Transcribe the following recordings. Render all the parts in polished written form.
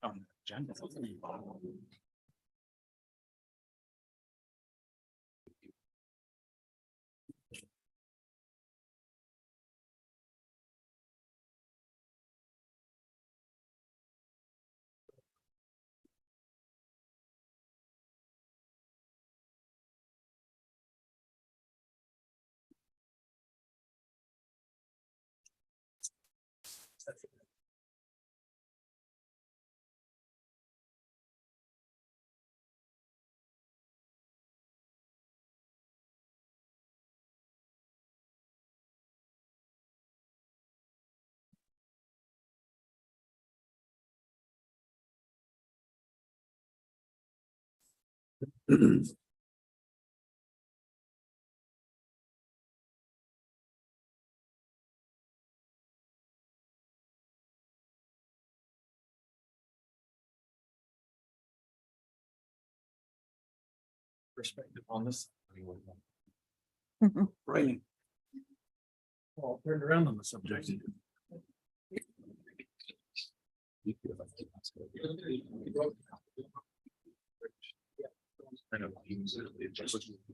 on the agenda. Perspective on this. Right. Well, turned around on the subject.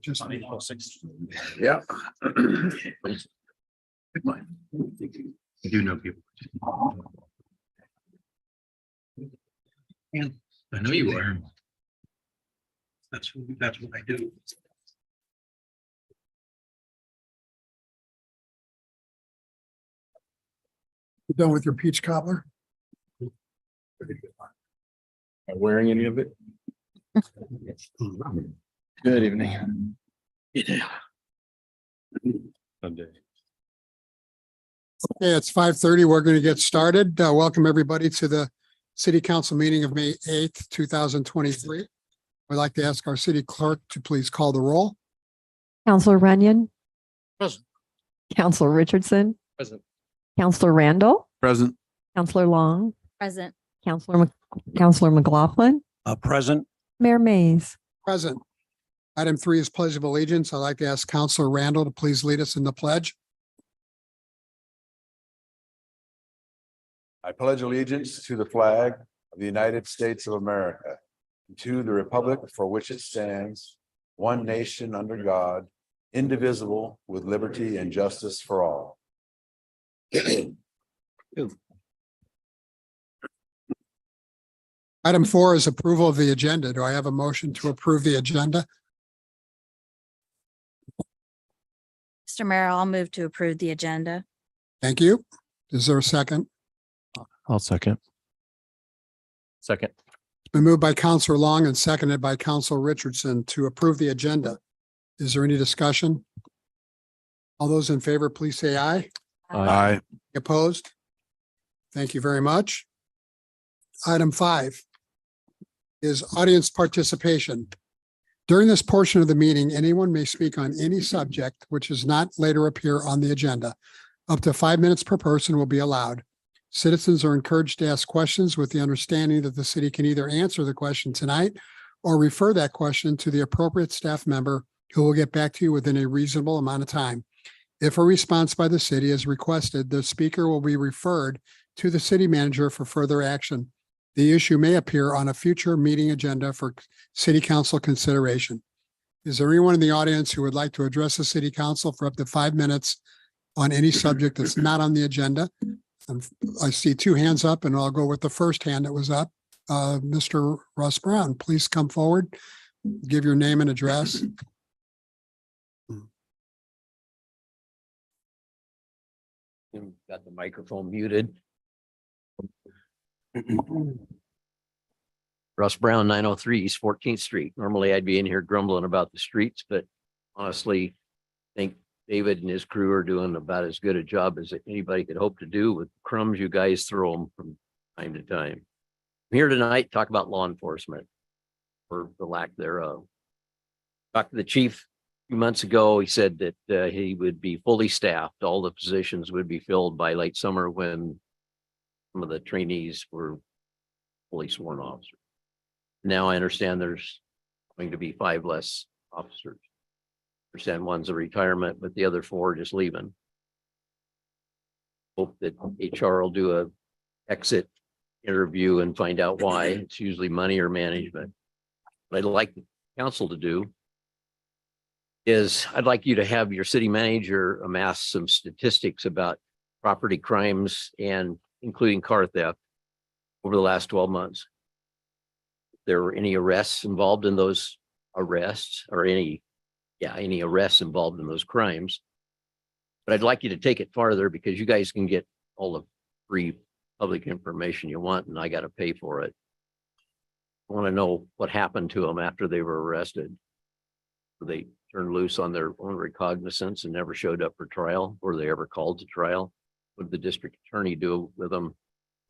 Just on 806. Yeah. I do know people. I know you are. That's what I do. You done with your peach cobbler? Wearing any of it? Good evening. Yeah. Sunday. Okay, it's 5:30. We're going to get started. Welcome everybody to the city council meeting of May 8th, 2023. I'd like to ask our city clerk to please call the roll. Counselor Runyon. Present. Counselor Richardson. Present. Counselor Randall. Present. Counselor Long. Present. Counselor McLaughlin. Present. Mayor Mays. Present. Item 3 is pledge of allegiance. I'd like to ask Counselor Randall to please lead us in the pledge. I pledge allegiance to the flag of the United States of America, and to the republic for which it stands, one nation under God, indivisible, with liberty and justice for all. Item 4 is approval of the agenda. Do I have a motion to approve the agenda? Mr. Mayor, I'll move to approve the agenda. Thank you. Is there a second? I'll second. Second. It's been moved by Counselor Long and seconded by Counselor Richardson to approve the agenda. Is there any discussion? All those in favor, please say aye. Aye. Opposed? Thank you very much. Item 5 is audience participation. During this portion of the meeting, anyone may speak on any subject which does not later appear on the agenda. Up to 5 minutes per person will be allowed. Citizens are encouraged to ask questions with the understanding that the city can either answer the question tonight or refer that question to the appropriate staff member who will get back to you within a reasonable amount of time. If a response by the city is requested, the speaker will be referred to the city manager for further action. The issue may appear on a future meeting agenda for city council consideration. Is there anyone in the audience who would like to address the city council for up to 5 minutes on any subject that's not on the agenda? I see 2 hands up and I'll go with the first hand that was up. Mr. Russ Brown, please come forward, give your name and address. Got the microphone muted. Russ Brown, 903 East 14th Street. Normally I'd be in here grumbling about the streets, but honestly, I think David and his crew are doing about as good a job as anybody could hope to do with crumbs you guys throw them from time to time. I'm here tonight to talk about law enforcement, or the lack thereof. Talked to the chief a few months ago. He said that he would be fully staffed. All the positions would be filled by late summer when some of the trainees were fully sworn officers. Now I understand there's going to be 5 less officers. I understand one's a retirement, but the other 4 are just leaving. Hope that HR will do a exit interview and find out why. It's usually money or management. What I'd like the council to do is I'd like you to have your city manager amass some statistics about property crimes and including car theft over the last 12 months. If there were any arrests involved in those arrests or any arrests involved in those crimes. But I'd like you to take it farther because you guys can get all the free public information you want and I got to pay for it. I want to know what happened to them after they were arrested. Were they turned loose on their own recognizance and never showed up for trial? Were they ever called to trial? What did the district attorney do with them?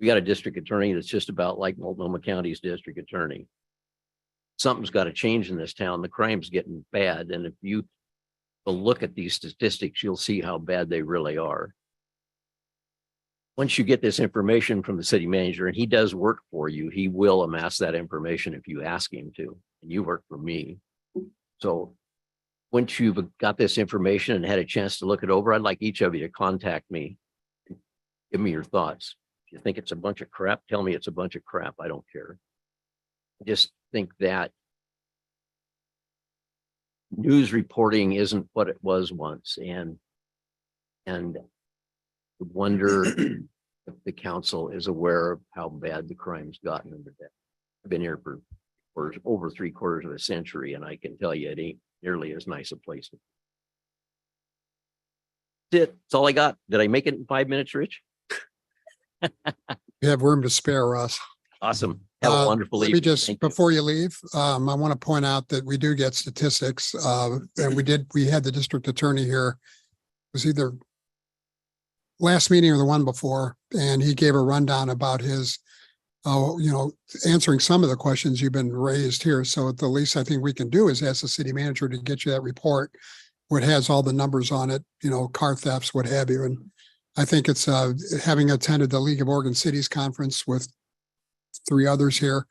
We got a district attorney that's just about like Multnomah County's district attorney. Something's got to change in this town. The crime's getting bad. And if you will look at these statistics, you'll see how bad they really are. Once you get this information from the city manager and he does work for you, he will amass that information if you ask him to, and you work for me. So once you've got this information and had a chance to look it over, I'd like each of you to contact me. Give me your thoughts. If you think it's a bunch of crap, tell me it's a bunch of crap. I don't care. I just think that news reporting isn't what it was once. And wonder if the council is aware of how bad the crime's gotten in the day. I've been here for over 3/4 of a century, and I can tell you it ain't nearly as nice a place. That's it. That's all I got. Did I make it in 5 minutes, Rich? You have room to spare, Russ. Awesome. Have a wonderful Let evening. me just, Thank you. before you leave, I want to point out that we do get statistics, and we had the district attorney here. It was either last meeting or the one before, and he gave a rundown about his, answering some of the questions you've been raised here. So at the least I think we can do is ask the city manager to get you that report, where it has all the numbers on it, car thefts, what have you. And I think it's having attended the League of Oregon Cities Conference with 3 others here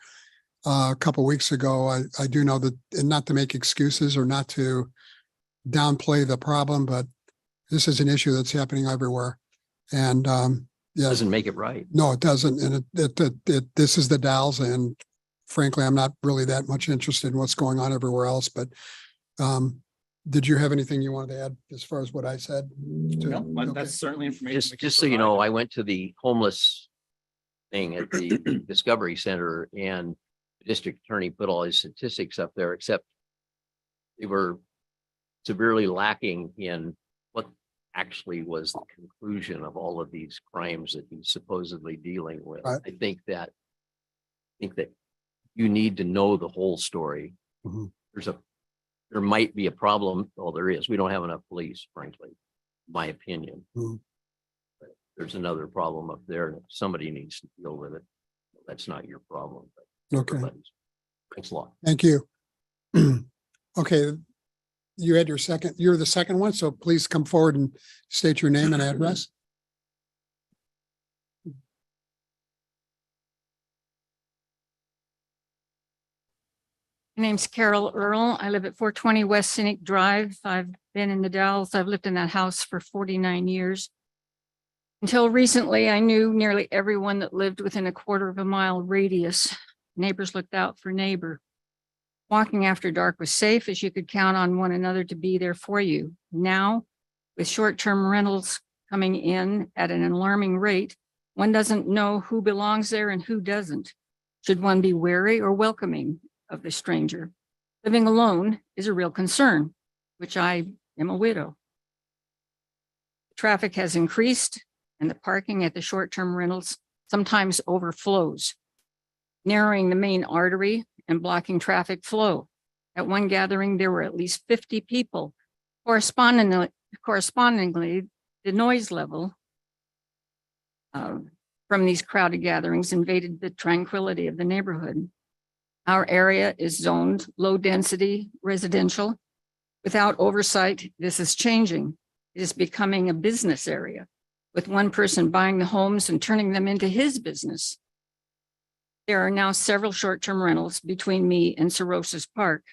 a couple weeks ago. I do know that, and not to make excuses or not to downplay the problem, but this is an issue that's happening everywhere. And yeah, Doesn't make it right. no, it doesn't. And this is the Dalles, and frankly, I'm not really that much interested in what's going on everywhere else. But did you have anything you wanted to add as far as what I said? No, but Okay. that's certainly information. we can Just so you know, provide. I went to the homeless thing at the Discovery Center, and the district attorney put all his statistics up there, except they were severely lacking in what actually was the conclusion of all of these crimes that he's supposedly dealing with. Right. I think that you need to know the whole story. Mhm. There might be a problem. Well, there is. We don't have enough police, frankly, my opinion. Mhm. But there's another problem up there, and somebody needs to deal with it. That's not your problem. But Okay, everybody's. Thanks a lot. thank you. Okay, you had you're the second one, so please come forward and state your name and address. My name's Carol Earl. I live at 420 West Scenic Drive. I've been in the Dalles. I've lived in that house for 49 years. Until recently, I knew nearly everyone that lived within a 1/4 mile radius. Neighbors looked out for neighbor. Walking after dark was safe, as you could count on one another to be there for you. Now, with short-term rentals coming in at an alarming rate, one doesn't know who belongs there and who doesn't. Should one be wary or welcoming of the stranger? Living alone is a real concern, which I am a widow. Traffic has increased and the parking at the short-term rentals sometimes overflows, narrowing the main artery and blocking traffic flow. At one gathering, there were at least 50 people. Correspondingly, the noise level from these crowded gatherings invaded the tranquility of the neighborhood. Our area is zoned low density residential. Without oversight, this is changing. It is becoming a business area, with one person buying the homes and turning them into his business. There are now several short-term rentals between me and Cirrhosis Park.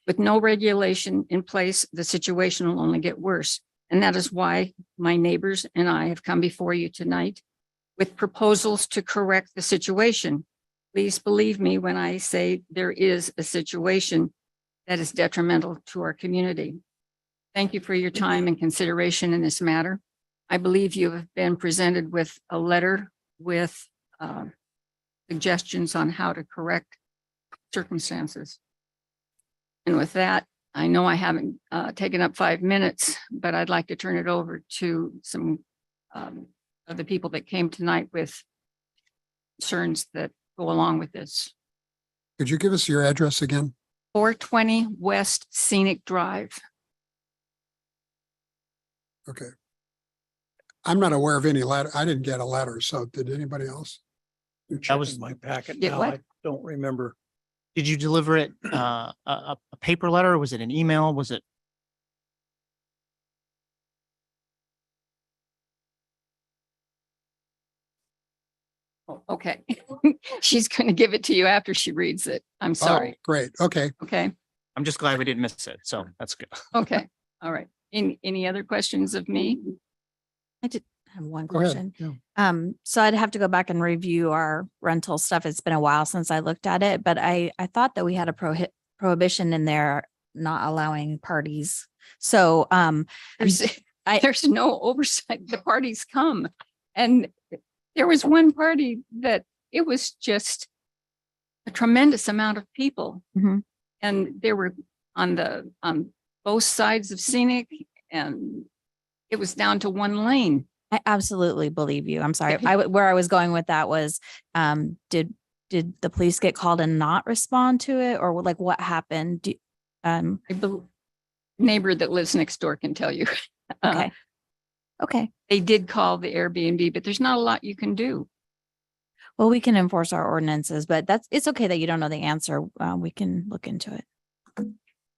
With no regulation in place, the situation will only get worse. And that is why my neighbors and I have come before you tonight with proposals to correct the situation. Please believe me when I say there is a situation that is detrimental to our community. Thank you for your time and consideration in this matter. I believe you have been presented with a letter with suggestions on how to correct circumstances. And with that, I know I haven't taken up 5 minutes, but I'd like to turn it over to some of the people that came tonight with concerns that go along with this. Could you give us your address again? 420 West Scenic Drive. Okay. I'm not aware of any letter. I didn't get a letter, so did anybody else? That was my packet. Get Now what? I don't remember. Did you deliver it, a paper letter? Or was it an email? Was it? Oh, okay. She's going to give it to you after she reads it. I'm Oh, sorry. great. Okay. Okay. I'm just glad we didn't miss it. So that's good. Okay. All right. Any other questions of me? I did have one Go ahead. question. Yeah. So I'd have to go back and review our rental stuff. It's been a while since I looked at it, but I thought that we had a prohibition in there not allowing parties. So, There's, I- there's no oversight. The parties come. And there was one party that it was just a tremendous amount of people. Mhm. And they were on both sides of Scenic, and it was down to one lane. I absolutely believe you. I'm sorry. Where I was going with that was, did the police get called and not respond to it, or like what happened? Neighbor that lives next door can tell you. Okay. Okay. They did call the Airbnb, but there's not a lot you can do. Well, we can enforce our ordinances, but it's okay that you don't know the answer. We can look into it.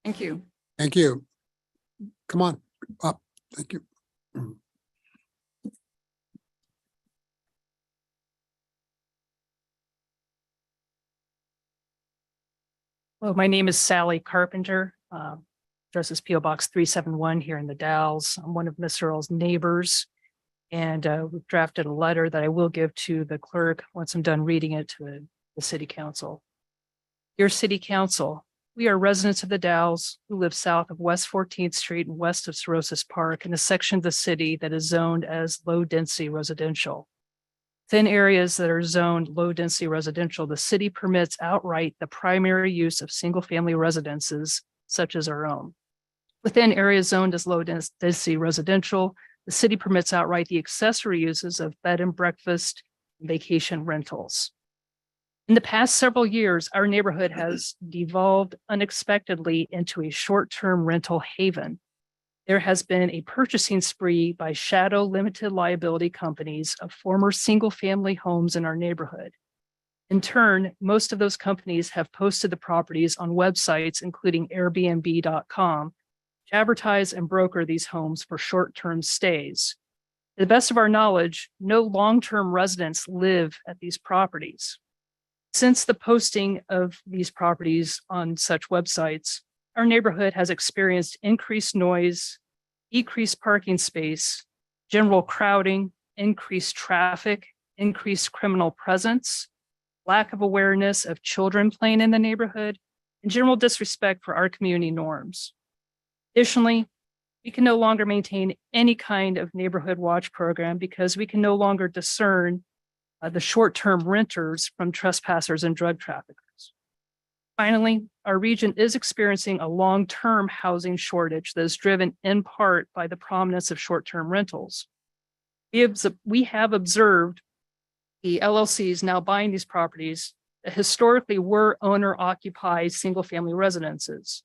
Thank you. Thank you. Come on up. Thank you. Well, my name is Sally Carpenter. Address is P.O. Box 371 here in the Dalles. I'm one of Mr. Earl's neighbors. And we've drafted a letter that I will give to the clerk once I'm done reading it to the city council. Dear City Council, we are residents of the Dalles who live south of West 14th Street and west of Cirrhosis Park in a section of the city that is zoned as low-density residential. Within areas that are zoned low-density residential, the city permits outright the primary use of single-family residences such as our own. Within areas zoned as low-density residential, the city permits outright the accessory uses of bed and breakfast, and vacation rentals. In the past several years, our neighborhood has devolved unexpectedly into a short-term rental haven. There has been a purchasing spree by shadow limited liability companies of former single-family homes in our neighborhood. In turn, most of those companies have posted the properties on websites, including Airbnb.com, which advertise and broker these homes for short-term stays. To the best of our knowledge, no long-term residents live at these properties. Since the posting of these properties on such websites, our neighborhood has experienced increased noise, decreased parking space, general crowding, increased traffic, increased criminal presence, lack of awareness of children playing in the neighborhood, and general disrespect for our community norms. Additionally, we can no longer maintain any kind of neighborhood watch program because we can no longer discern the short-term renters from trespassers and drug traffickers. Finally, our region is experiencing a long-term housing shortage that is driven in part by the prominence of short-term rentals. We have observed the LLCs now buying these properties that historically were owner-occupied single-family residences.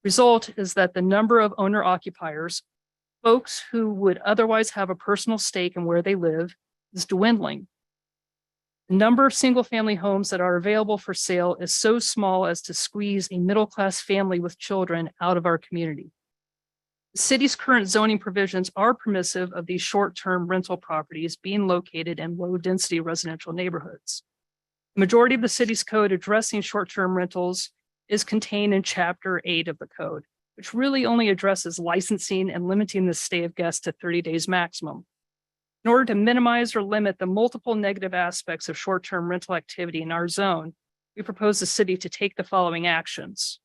Result is that the number of owner-occupiers, folks who would otherwise have a personal stake in where they live, is dwindling. The number of single-family homes that are available for sale is so small as to squeeze a middle-class family with children out of our community. The city's current zoning provisions are permissive of these short-term rental properties being located in low-density residential neighborhoods. The majority of the city's code addressing short-term rentals is contained in Chapter 8 of the code, which really only addresses licensing and limiting the stay of guests to 30 days maximum. In order to minimize or limit the multiple negative aspects of short-term rental activity in our zone, we propose the city to take the following actions.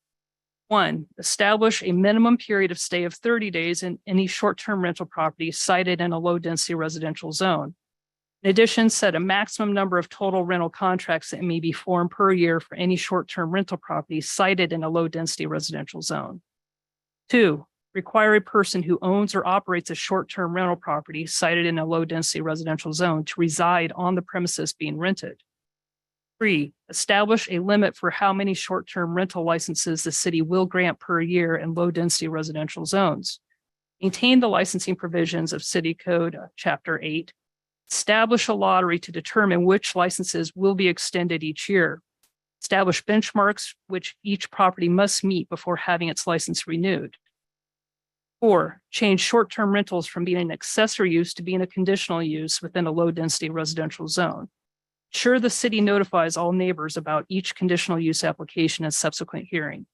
1, establish a minimum period of stay of 30 days in any short-term rental property sited in a low-density residential zone. In addition, set a maximum number of total rental contracts that may be formed per year for any short-term rental property sited in a low-density residential zone. 2, require a person who owns or operates a short-term rental property sited in a low-density residential zone to reside on the premises being rented. 3, establish a limit for how many short-term rental licenses the city will grant per year in low-density residential zones. Maintain the licensing provisions of City Code, Chapter 8. Establish a lottery to determine which licenses will be extended each year. Establish benchmarks which each property must meet before having its license renewed. 4, change short-term rentals from being an accessory use to being a conditional use within a low-density residential zone. Ensure the city notifies all neighbors about each conditional use application and subsequent hearing.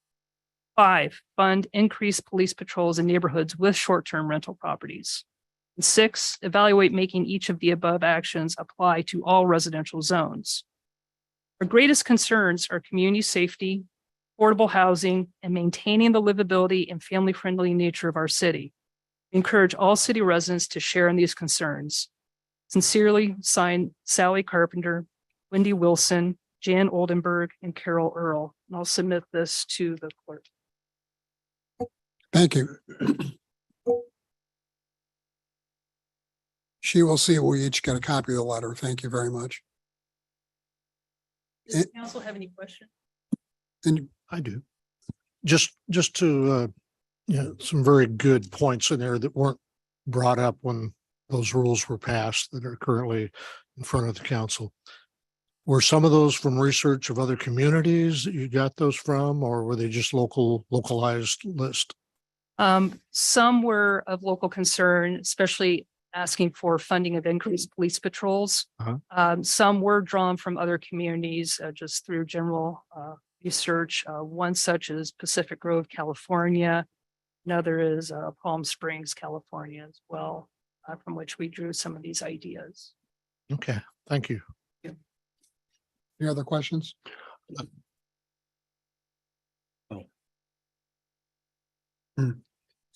5, fund increased police patrols in neighborhoods with short-term rental properties. And 6, evaluate making each of the above actions apply to all residential zones. Our greatest concerns are community safety, affordable housing, and maintaining the livability and family-friendly nature of our city. We encourage all city residents to share in these concerns. Sincerely, signed Sally Carpenter, Wendy Wilson, Jan Oldenburg, and Carol Earl. And I'll submit this to the clerk. Thank you. She will see we each get a copy of the letter. Thank you very much. Does the council have any questions? And I do. Just to, some very good points in there that weren't brought up when those rules were passed that are currently in front of the council. Were some of those from research of other communities that you got those from, or were they just localized list? Some were of local concern, especially asking for funding of increased police patrols. Some were drawn from other communities just through general research. One such as Pacific Grove, California. Another is Palm Springs, California as well, from which we drew some of these ideas. Okay, thank you. any other questions?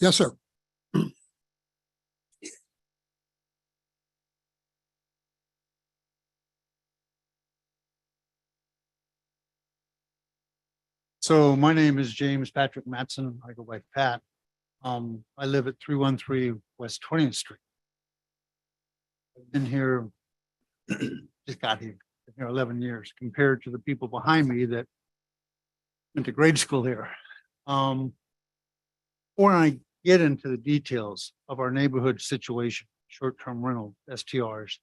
Yes, sir. So my name is James Patrick Matson. I go by Pat. I live at 313 West 20th Street. I've been here, just got here, been here 11 years compared to the people behind me that went to grade school here. Before I get into the details of our neighborhood situation, short-term rental STRs,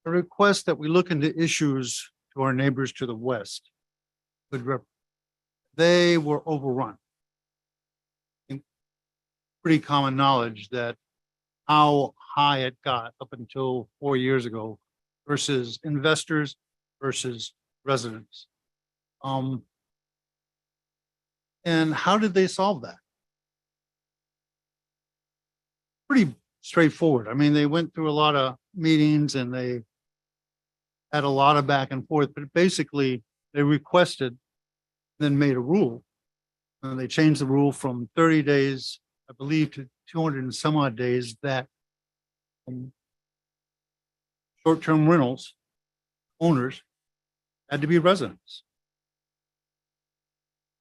I request that we look into issues to our neighbors to the west. Hood River. They were overrun. Pretty common knowledge that how high it got up until 4 years ago versus investors versus residents. And how did they solve that? Pretty straightforward. I mean, they went through a lot of meetings and they had a lot of back and forth, but basically they requested, then made a rule. And they changed the rule from 30 days, I believe, to 200 and some odd days that short-term rentals owners had to be residents.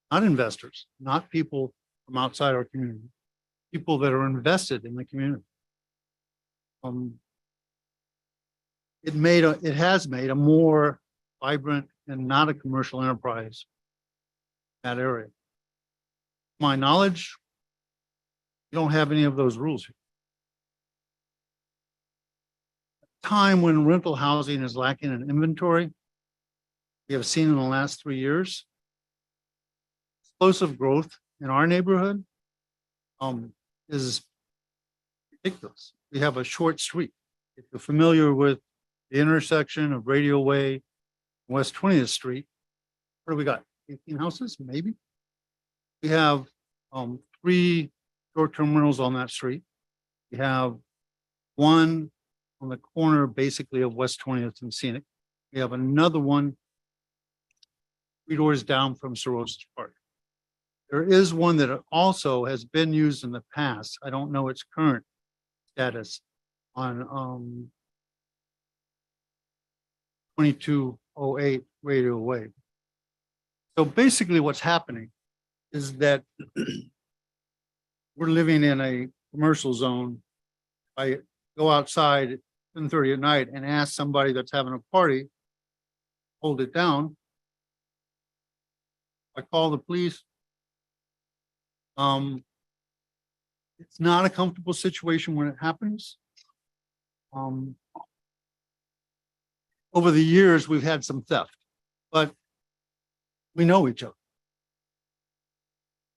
Not investors, not people from outside our community, people that are invested in the community. It has made a more vibrant and not a commercial enterprise in that area. My knowledge, you don't have any of those rules here. Time when rental housing is lacking in inventory, we have seen in the last 3 years, explosive growth in our neighborhood is ridiculous. We have a short street. If you're familiar with the intersection of Radio Way, West 20th Street, what do we got? 18 houses, maybe? We have 3 short-term rentals on that street. We have 1 on the corner basically of West 20th and Scenic. We have another one 3 doors down from Cirrhosis Park. There is one that also has been used in the past. I don't know its current status on 2208 Radio Way. So basically what's happening is that we're living in a commercial zone. I go outside at 10:30 at night and ask somebody that's having a party, hold it down. I call the police. It's not a comfortable situation when it happens. Over the years, we've had some theft, but we know each other.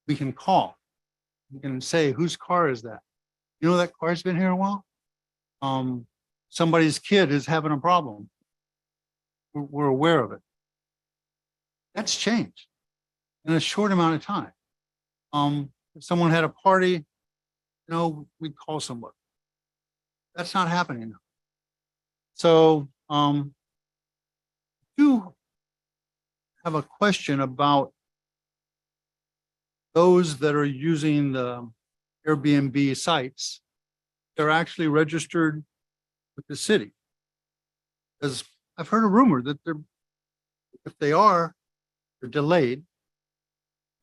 We can call. We can say, whose car is that? You know, that car's been here a while. Somebody's kid is having a problem. We're aware of it. That's changed in a short amount of time. If someone had a party, you know, we'd call somebody. That's not happening now. So, do have a question about those that are using the Airbnb sites. They're actually registered with the city. Because I've heard a rumor that they're, if they are, they're delayed.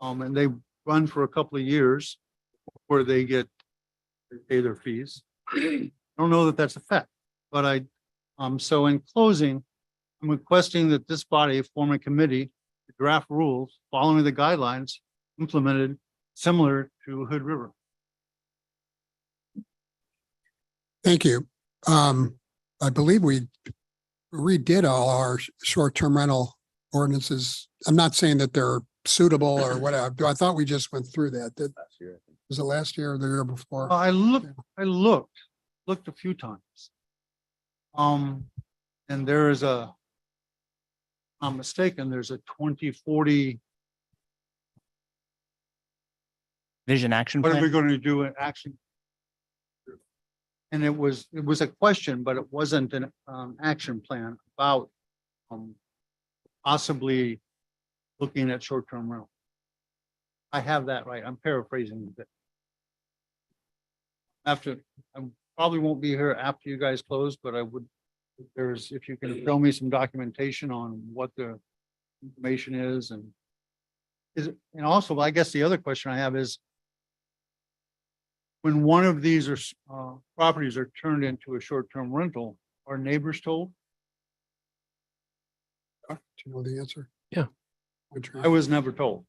And they run for a couple of years before they pay their fees. I don't know that that's a fact, but so in closing, I'm requesting that this body form a committee to draft rules following the guidelines implemented similar to Hood River. Thank you. I believe we redid all our short-term rental ordinances. I'm not saying that they're suitable or whatever. I thought we just went through that. Was it last year or the year before? I looked a few times. And there is I'm mistaken, there's a 2040. Vision action What are we plan. going to do in action? And it was a question, but it wasn't an action plan about possibly looking at short-term rental. I have that right. I'm paraphrasing a bit. I probably won't be here after you guys close, but I would, if you can show me some documentation on what the information is and also, I guess the other question I have is, when one of these properties are turned into a short-term rental, are neighbors told? Do you know the answer? Yeah. I was never told.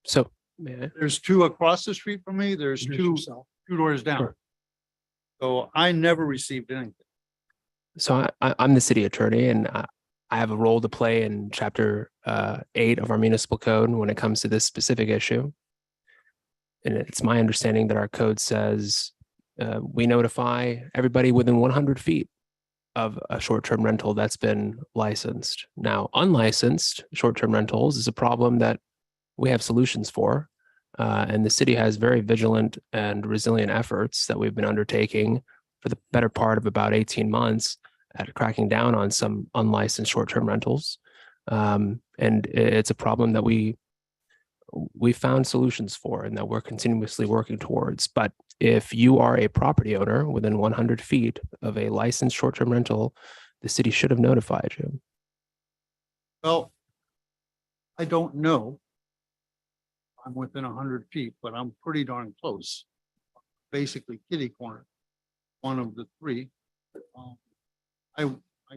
So There's 2 across the street from me. There's Introduce 2 doors down. Sure. So I never received anything. So I'm the city attorney, and I have a role to play in Chapter 8 of our municipal code when it comes to this specific issue. And it's my understanding that our code says we notify everybody within 100 feet of a short-term rental that's been licensed. Now, unlicensed short-term rentals is a problem that we have solutions for. And the city has very vigilant and resilient efforts that we've been undertaking for the better part of about 18 months at cracking down on some unlicensed short-term rentals. And it's a problem that we found solutions for and that we're continuously working towards. But if you are a property owner within 100 feet of a licensed short-term rental, the city should have notified you. Well, I don't know. I'm within 100 feet, but I'm pretty darn close. Basically kitty corner, one of the 3. I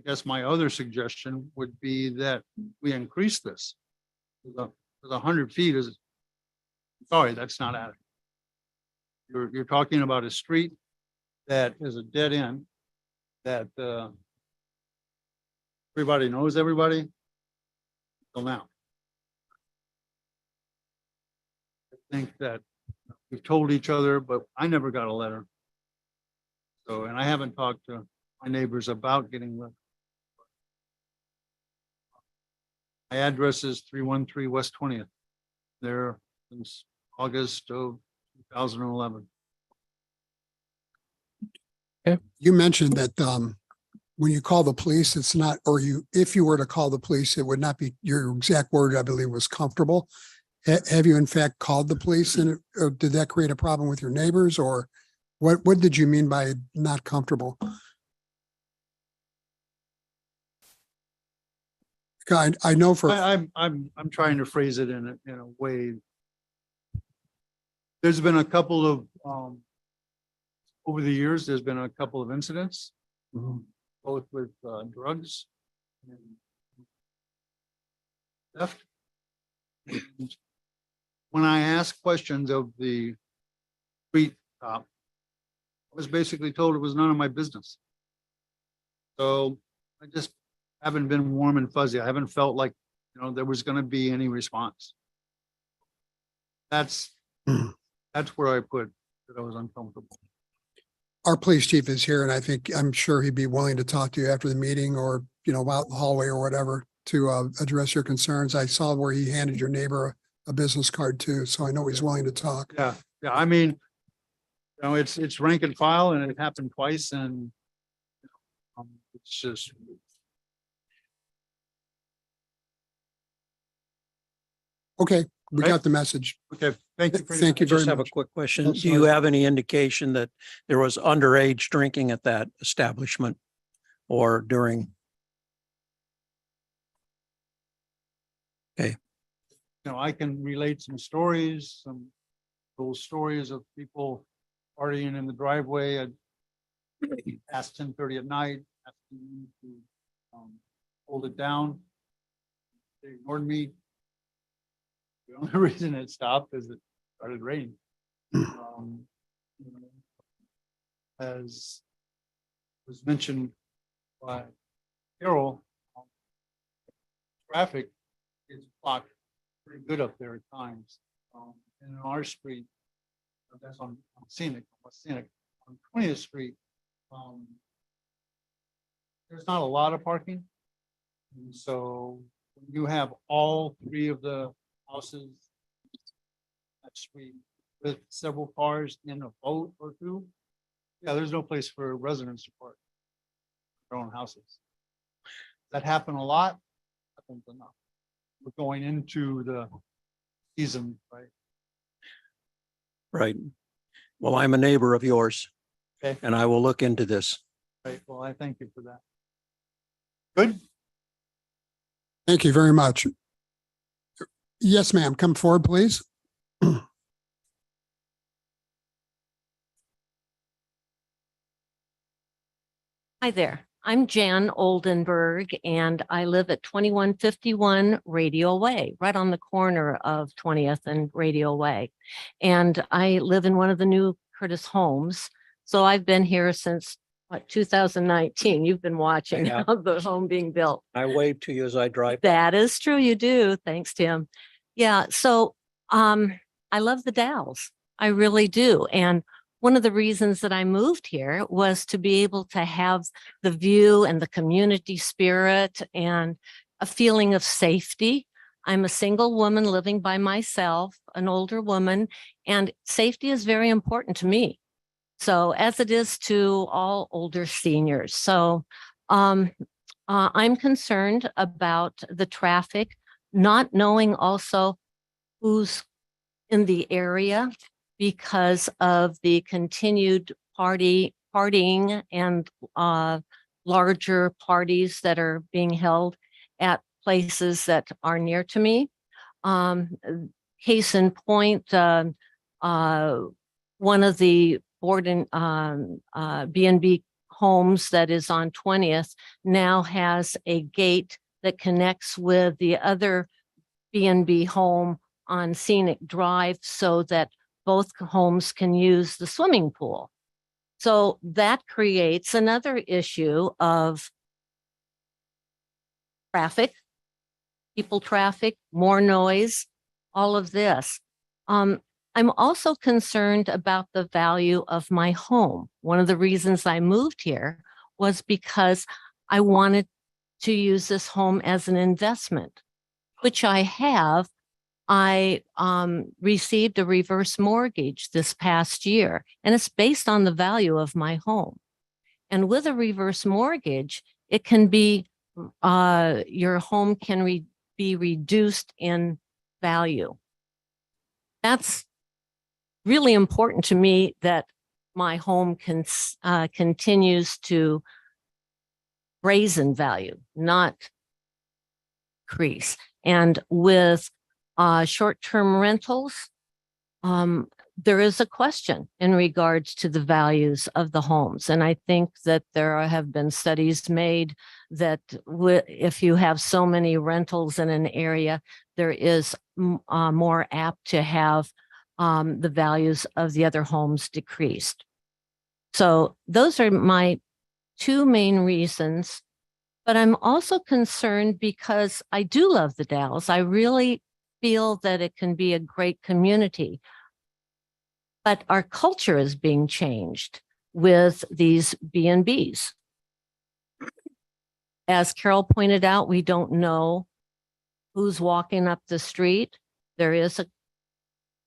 guess my other suggestion would be that we increase this. Because 100 feet is, sorry, that's not adequate. You're talking about a street that is a dead end, that everybody knows everybody. Till now. I think that we've told each other, but I never got a letter. So, and I haven't talked to my neighbors about getting letters. My address is 313 West 20th. There since August of 2011. You mentioned that when you call the police, it's not, or if you were to call the police, it would not be, your exact word, I believe, was comfortable. Have you in fact called the police, and or did that create a problem with your neighbors, or what did you mean by not comfortable? I know for, I'm trying to phrase it in a way. There's been a couple of, over the years, there's been a couple of incidents, both with drugs and theft. And when I asked questions of the street cop, I was basically told it was none of my business. So I just haven't been warm and fuzzy. I haven't felt like, there was going to be any response. That's where I put that I was uncomfortable. our police chief is here, and I'm sure he'd be willing to talk to you after the meeting, or, out in the hallway or whatever, to address your concerns. I saw where he handed your neighbor a business card too, so I know he's willing to talk. Yeah, I mean, it's rank and file, and it happened twice, and it's just. Okay, we Right. got the message. Okay, thank you. Thank you I very just have a much. quick question. Oh, Do you sorry. have any indication that there was underage drinking at that establishment or during? I can relate some stories, those stories of people partying in the driveway at past 10:30 at night, asking me to hold it down. They ignored me. The only reason it stopped is it started raining. As was mentioned by Carol, traffic is blocked pretty good up there at times. And in our street, that's on Scenic, on 20th Street, there's not a lot of parking. And so when you have all three of the houses that street with several cars in a boat or two, there's no place for residents to park their own houses. That happen a lot. Happens enough. We're going into the season, right? Right. Well, I'm a neighbor of yours. Okay. And I will look into this. Right, well, I thank you for that. Good. Thank you very much. Yes, ma'am. Come forward, please. Hi there. I'm Jan Oldenburg, and I live at 2151 Radial Way, right on the corner of 20th and Radial Way. And I live in one of the new Curtis homes. So I've been here since 2019. You've been watching Yeah. the home being built. I wave to you as I drive. That is true. You do. Thanks, Tim. Yeah. So I love the Dalles. I really do. And one of the reasons that I moved here was to be able to have the view and the community spirit and a feeling of safety. I'm a single woman living by myself, an older woman, and safety is very important to me. So as it is to all older seniors. So I'm concerned about the traffic, not knowing also who's in the area because of the continued partying and larger parties that are being held at places that are near to me. Case in point, one of the B&B homes that is on 20th now has a gate that connects with the other B&B home on Scenic Drive so that both homes can use the swimming pool. So that creates another issue of traffic, people traffic, more noise, all of this. I'm also concerned about the value of my home. One of the reasons I moved here was because I wanted to use this home as an investment, which I have. I received a reverse mortgage this past year, and it's based on the value of my home. And with a reverse mortgage, it can be, your home can be reduced in value. That's really important to me, that my home continues to raise in value, not increase. And with short-term rentals, there is a question in regards to the values of the homes. And I think that there have been studies made that if you have so many rentals in an area, there is more apt to have the values of the other homes decreased. So those are my two main reasons. But I'm also concerned because I do love the Dalles. I really feel that it can be a great community. But our culture is being changed with these B&Bs. As Carol pointed out, we don't know who's walking up the street. There is a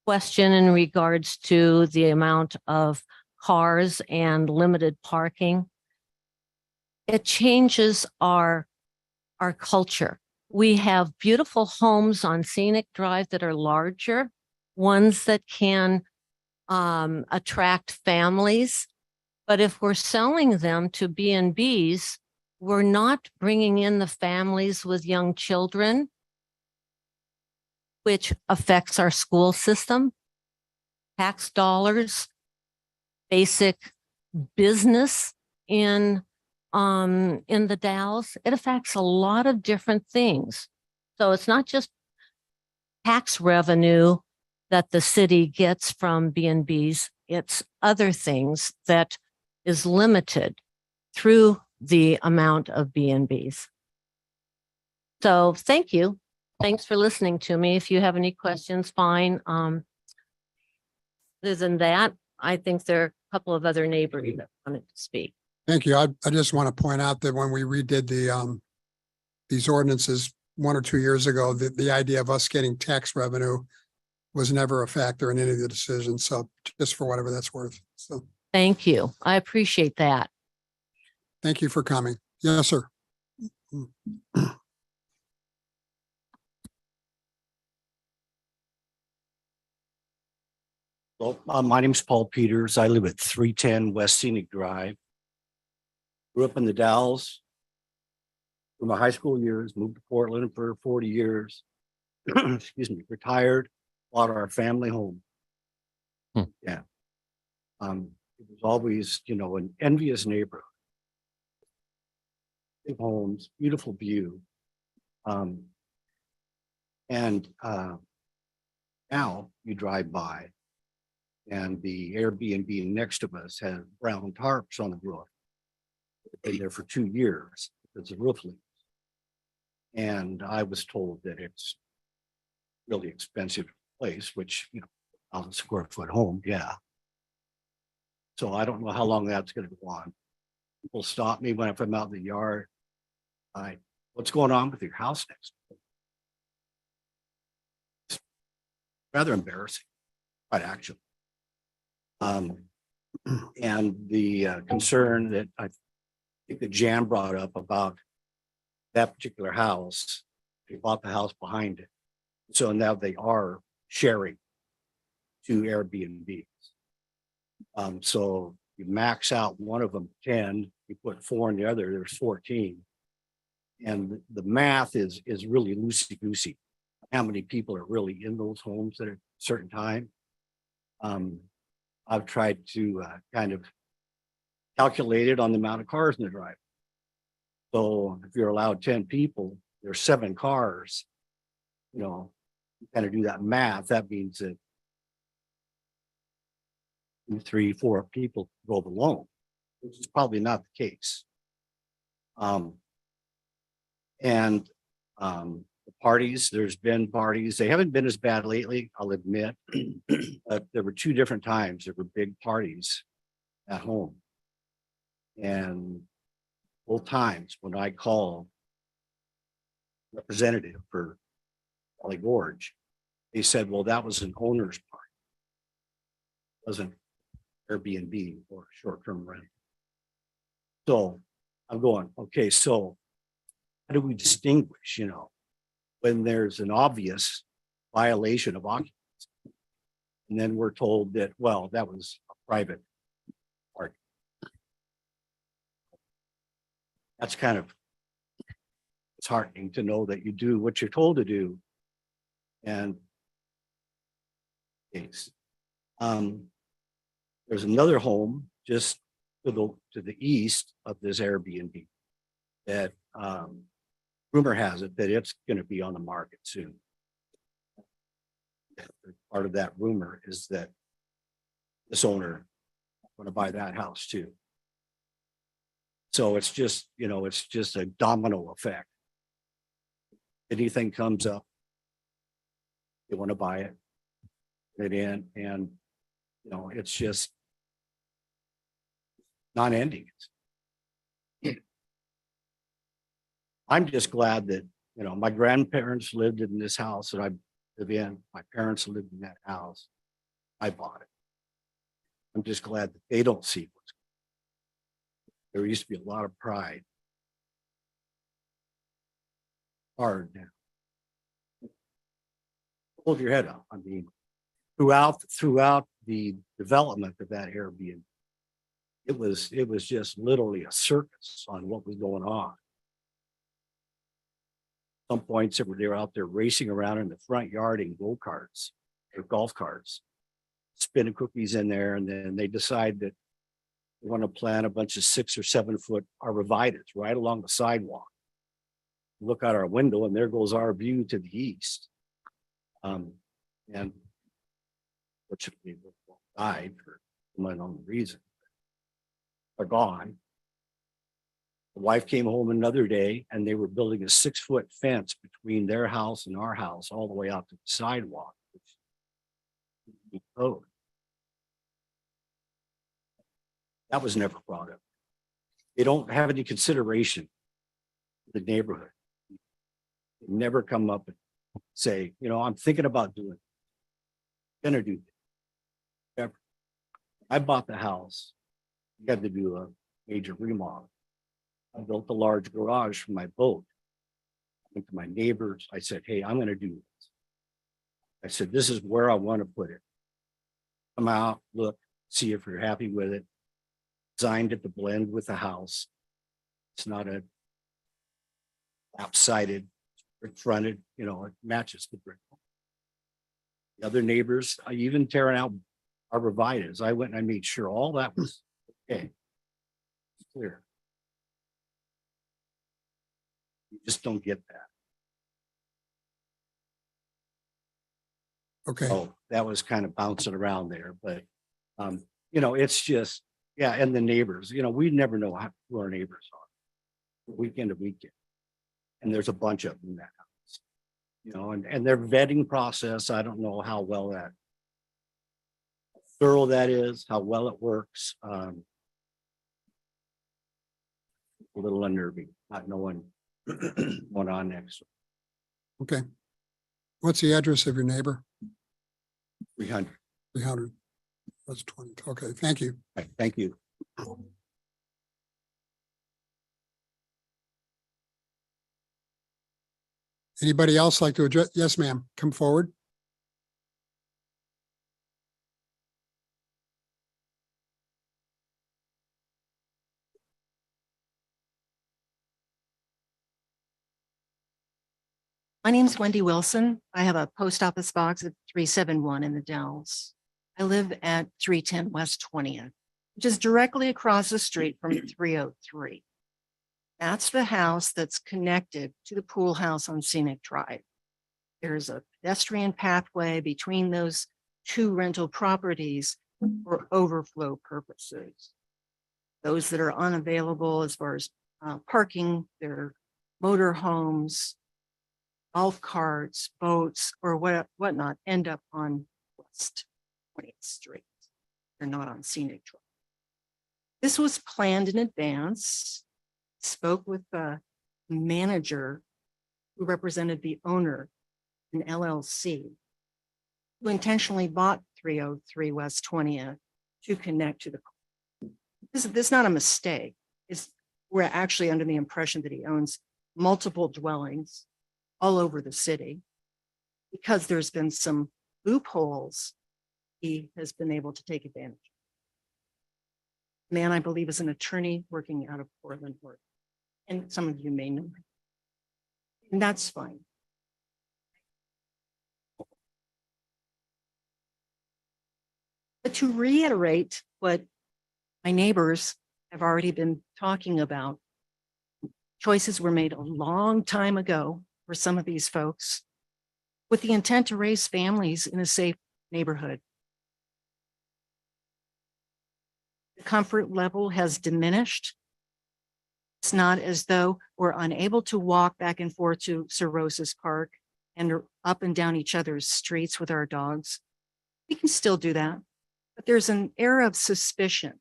question in regards to the amount of cars and limited parking. It changes our culture. We have beautiful homes on Scenic Drive that are larger, ones that can attract families. But if we're selling them to B&Bs, we're not bringing in the families with young children, which affects our school system, tax dollars, basic business in the Dalles. It affects a lot of different things. So it's not just tax revenue that the city gets from B&Bs, it's other things that is limited through the amount of B&Bs. So thank you. Thanks for listening to me. If you have any questions, fine. Other than that, I think there are a couple of other neighbors that wanted to speak. Thank you. I just want to point out that when we redid these ordinances 1 or 2 years ago, the idea of us getting tax revenue was never a factor in any of the decisions. So just for whatever that's worth. So Thank you. I appreciate that. thank you for coming. Yes, sir. Well, my name's Paul Peters. I live at 310 West Scenic Drive. Grew up in the Dalles for my high school years, moved to Portland for 40 years. Excuse me, retired, bought our family home. Yeah. It was always, an envious neighborhood. Big homes, beautiful view. And now you drive by and the Airbnb next to us has brown tarps on the roof. Been there for 2 years. It's a roof leak. And I was told that it's really expensive place, which, on a square foot home, yeah. So I don't know how long that's going to go on. People stop me when I'm out in the yard. What's going on with your house next door? It's rather embarrassing, quite actually. And the concern that I think that Jan brought up about that particular house, they bought the house behind it. So now they are sharing 2 Airbnbs. So you max out one of them 10, you put 4 in the other, there's 14. And the math is really loosey-goosey. How many people are really in those homes at a certain time? I've tried to kind of calculate it on the amount of cars in the drive. So if you're allowed 10 people, there's 7 cars, you kind of do that math. That means that 2, 3, 4 people drove alone, which is probably not the case. The parties, there's been parties. They haven't been as bad lately, I'll admit. But there were 2 different times there were big parties at home. And both times when I called representative for Valley Gorge, they said, well, that was an owner's party. It wasn't Airbnb or short-term rent. So I'm going, okay, so how do we distinguish, when there's an obvious violation of occupancy? And then we're told that, well, that was a private party. That's kind of disheartening to know that you do what you're told to do. And case. There's another home just to the east of this Airbnb that rumor has it that it's going to be on the market soon. Part of that rumor is that this owner going to buy that house too. So it's just, it's just a domino effect. Anything comes up, they want to buy it, put it in, and it's just non-ending. I'm just glad that, my grandparents lived in this house that I live in. My parents lived in that house. I bought it. I'm just glad that they don't see what's. There used to be a lot of pride. Hard now. Hold your head up. I mean, throughout the development of that Airbnb, it was just literally a circus on what was going on. Some points they were out there racing around in the front yard in go-karts or golf carts, spinning cookies in there, and then they decide that they want to plant a bunch of 6 or 7 foot arborvitaes right along the sidewalk. Look out our window, and there goes our view to the east. And fortunately, we died for some unknown reason. They're gone. The wife came home another day, and they were building a 6 foot fence between their house and our house, all the way out to the sidewalk. That was never brought up. They don't have any consideration for the neighborhood. They never come up and say, I'm thinking about doing it. I'm gonna do it. Never. I bought the house. I had to do a major remodel. I built a large garage for my boat. I went to my neighbors. I said, hey, I'm going to do this. I said, this is where I want to put it. Come out, look, see if you're happy with it. Designed it to blend with the house. It's not a lap-sided, brick-fronted, it matches the brick. The other neighbors, I even tearing out arborvitaes. I went and I made sure all that was okay. It's clear. You just don't get that. Okay. Oh, that was kind of bouncing around there, but it's just, yeah. And the neighbors, we never know who our neighbors are, weekend to weekend. And there's a bunch of them in that house, and their vetting process, I don't know how well that thorough that is, how well it works. A little unnerving, not knowing what on next. Okay. What's the address of your neighbor? 300. 300. That's 20. Okay, thank you. Right, thank you. Anybody else like to address? Yes, ma'am. Come forward. My name's Wendy Wilson. I have a post office box at 371 in the Dells. I live at 310 West 20th, which is directly across the street from 303. That's the house that's connected to the pool house on Scenic Drive. There's a pedestrian pathway between those two rental properties for overflow purposes. Those that are unavailable as far as parking, their motor homes, golf carts, boats, or whatnot end up on West 20th Street. They're not on Scenic Drive. This was planned in advance. Spoke with the manager who represented the owner, an LLC, who intentionally bought 303 West 20th to connect to the. This is not a mistake. we're actually under the impression that he owns multiple dwellings all over the city. Because there's been some loopholes, he has been able to take advantage. Man, I believe, is an attorney working out of Portland, Oregon. And some of you may know him. And that's fine. But to reiterate what my neighbors have already been talking about, choices were made a long time ago for some of these folks with the intent to raise families in a safe neighborhood. The comfort level has diminished. It's not as though we're unable to walk back and forth to Cirrhosis Park and up and down each other's streets with our dogs. We can still do that, but there's an air of suspicion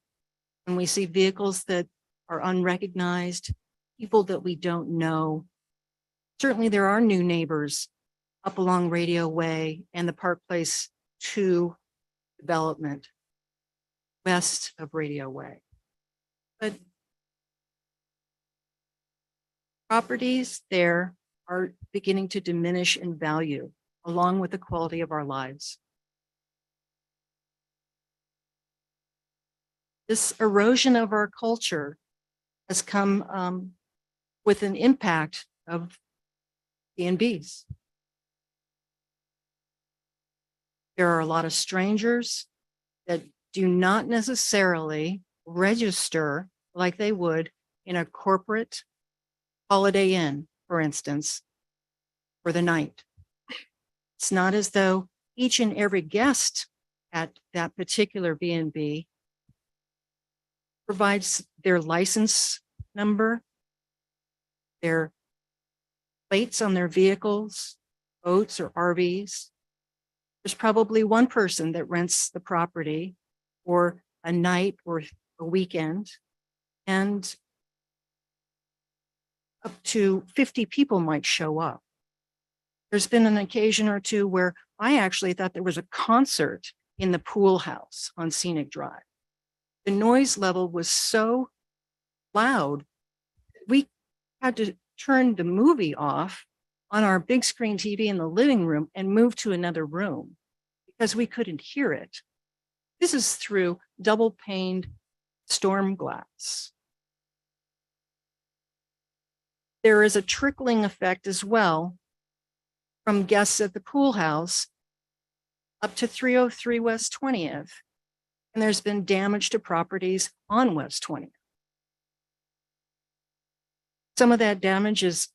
when we see vehicles that are unrecognized, people that we don't know. Certainly there are new neighbors up along Radio Way and the Park Place 2 development west of Radio Way. But properties there are beginning to diminish in value along with the quality of our lives. This erosion of our culture has come with an impact of B&Bs. There are a lot of strangers that do not necessarily register like they would in a corporate Holiday Inn, for instance, for the night. It's not as though each and every guest at that particular B&B provides their license number, their plates on their vehicles, boats or RVs. There's probably one person that rents the property for a night or a weekend, and up to 50 people might show up. There's been an occasion or two where I actually thought there was a concert in the pool house on Scenic Drive. The noise level was so loud, we had to turn the movie off on our big screen TV in the living room and move to another room because we couldn't hear it. This is through double paned storm glass. There is a trickling effect as well from guests at the pool house up to 303 West 20th. And there's been damage to properties on West 20th. Some of that damage is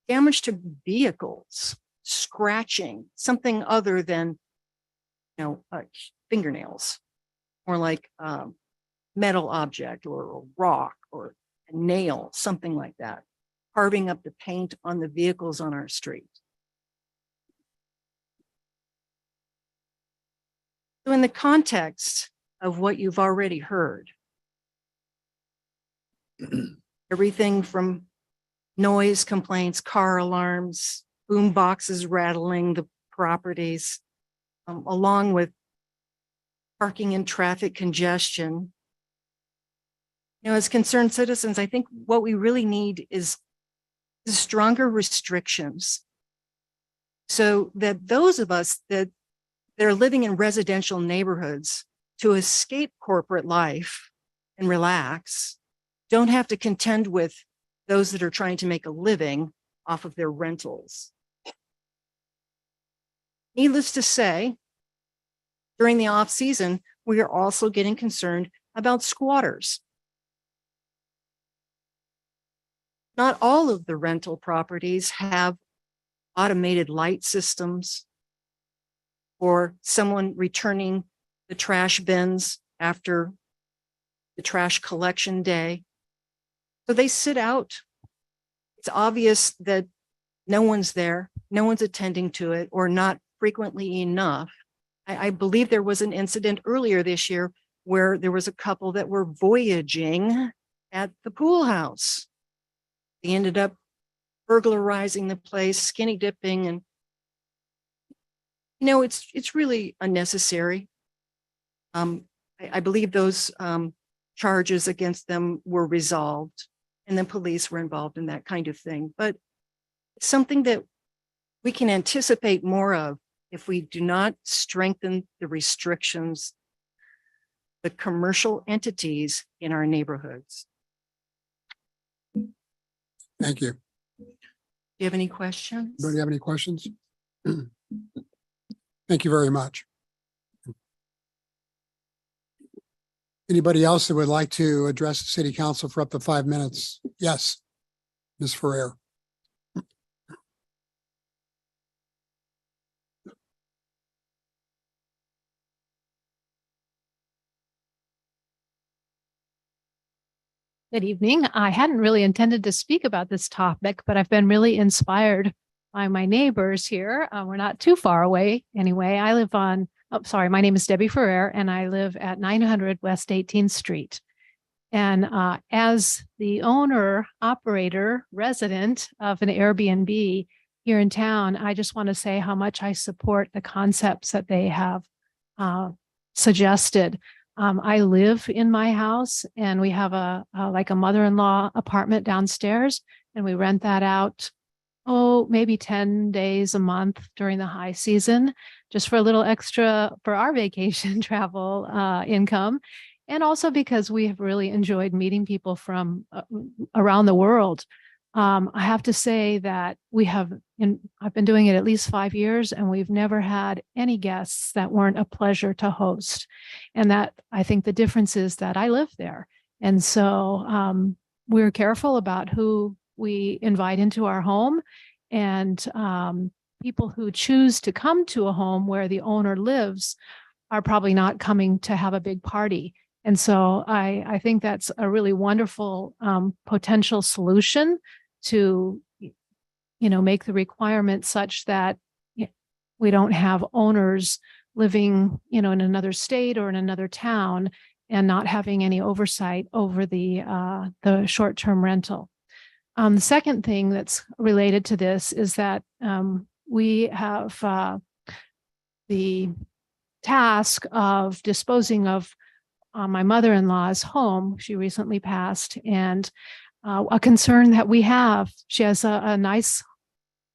damage to vehicles, scratching, something other than, fingernails, more like metal object or a rock or a nail, something like that, carving up the paint on the vehicles on our street. So in the context of what you've already heard, everything from noise complaints, car alarms, boom boxes rattling the properties, along with parking and traffic congestion. As concerned citizens, I think what we really need is stronger restrictions so that those of us that are living in residential neighborhoods to escape corporate life and relax don't have to contend with those that are trying to make a living off of their rentals. Needless to say, during the off season, we are also getting concerned about squatters. Not all of the rental properties have automated light systems or someone returning the trash bins after the trash collection day. So they sit out. It's obvious that no one's there, no one's attending to it, or not frequently enough. I believe there was an incident earlier this year where there was a couple that were voyaging at the pool house. They ended up burglarizing the place, skinny dipping, and it's really unnecessary. I believe those charges against them were resolved and then police were involved in that kind of thing. But it's something that we can anticipate more of if we do not strengthen the restrictions, the commercial entities in our neighborhoods. Thank you. Do you have any questions? Anybody have any questions? Thank you very much. Anybody else that would like to address the city council for up to 5 minutes? Yes, Ms. Ferrer. Good evening. I hadn't really intended to speak about this topic, but I've been really inspired by my neighbors here. We're not too far away anyway. I live on, oh, sorry, my name is Debbie Ferrer and I live at 900 West 18th Street. And as the owner, operator, resident of an Airbnb here in town, I just want to say how much I support the concepts that they have suggested. I live in my house and we have like a mother-in-law apartment downstairs and we rent that out, maybe 10 days a month during the high season, just for a little extra for our vacation travel income. And also because we have really enjoyed meeting people from around the world. I have to say that I've been doing it at least 5 years and we've never had any guests that weren't a pleasure to host. And that I think the difference is that I live there. And so we're careful about who we invite into our home, and people who choose to come to a home where the owner lives are probably not coming to have a big party. And so I think that's a really wonderful potential solution to, make the requirement such that we don't have owners living, in another state or in another town and not having any oversight over the short-term rental. The second thing that's related to this is that we have the task of disposing of my mother-in-law's home. She recently passed, and a concern that we have, she has a nice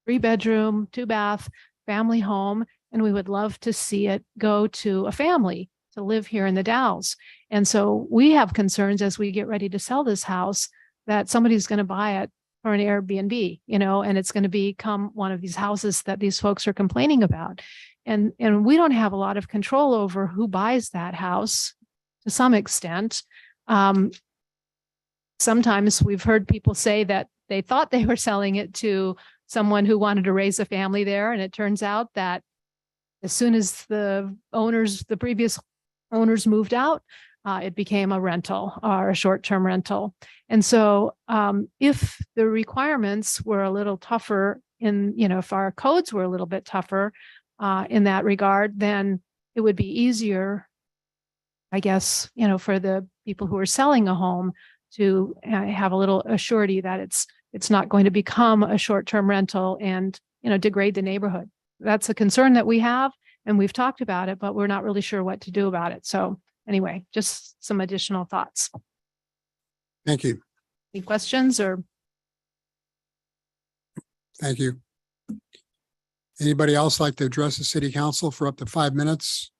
3-bedroom, 2-bath family home, and we would love to see it go to a family to live here in the Dalles. And so we have concerns as we get ready to sell this house that somebody's going to buy it for an Airbnb, and it's going to become one of these houses that these folks are complaining about. And we don't have a lot of control over who buys that house to some extent. Sometimes we've heard people say that they thought they were selling it to someone who wanted to raise a family there. And it turns out that as soon as the previous owners moved out, it became a rental or a short-term rental. And so if the requirements were a little tougher if our codes were a little bit tougher in that regard, then it would be easier, I guess, for the people who are selling a home to have a little assurity that it's not going to become a short-term rental and, degrade the neighborhood. That's a concern that we have, and we've talked about it, but we're not really sure what to do about it. So anyway, just some additional thoughts. Thank you. Any questions or? Thank you. Anybody else like to address the city council for up to 5 minutes?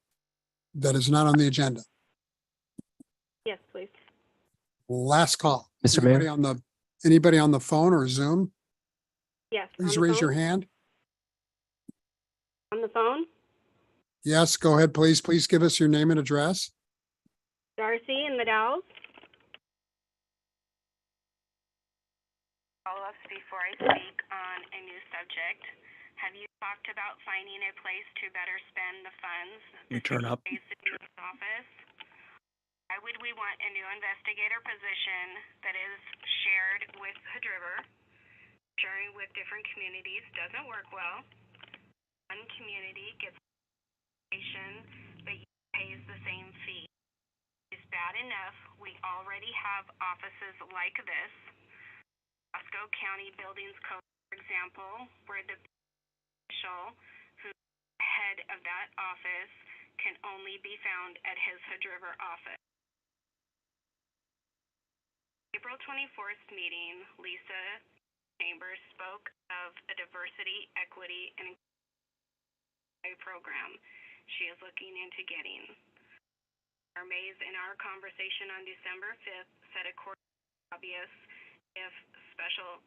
That is not on the agenda. Yes, please. Last call. Mr. Mayor? Anybody on the phone or Zoom? Yes. Please on the raise your phone? hand. On the phone, Yes, go ahead, please. Please give us your name and address. Darcy in the Dalles. Follow-ups before I speak on a new subject. Have you talked about finding a place to better spend the funds? You turn up. The city's office. Why would we want a new investigator position that is shared with Hood River? Sharing with different communities doesn't work well. One community gets but pays the same fee. It's bad enough we already have offices like this. Roscoe County Buildings Code, for example, where the official who's head of that office can only be found at his Hood River office. April 24th meeting, Lisa Chambers spoke of a diversity, equity, and inclusion program she is looking into getting. Our Mays in our conversation on December 5th said according to lobbyists, if special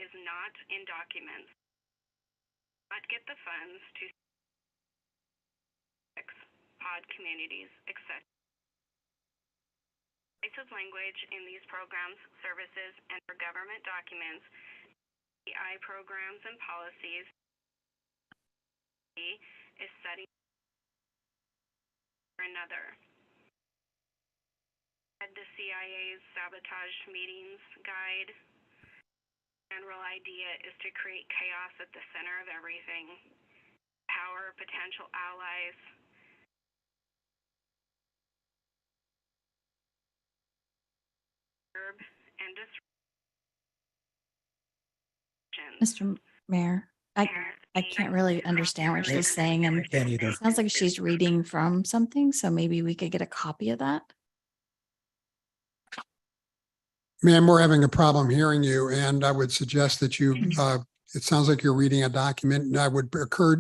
is not in documents, not get the funds to pod communities, etc. Use of language in these programs, services, and for government documents, DEI programs and policies is setting for another. The CIA's sabotage meetings guide. General idea is to create chaos at the center of everything. Power potential allies. And Mr. Mayor, I can't really understand what she's saying, and Can't either. it sounds like she's reading from something, so maybe we could get a copy of that. Ma'am, we're having a problem hearing you, and I would suggest that you, it sounds like you're reading a document, and I would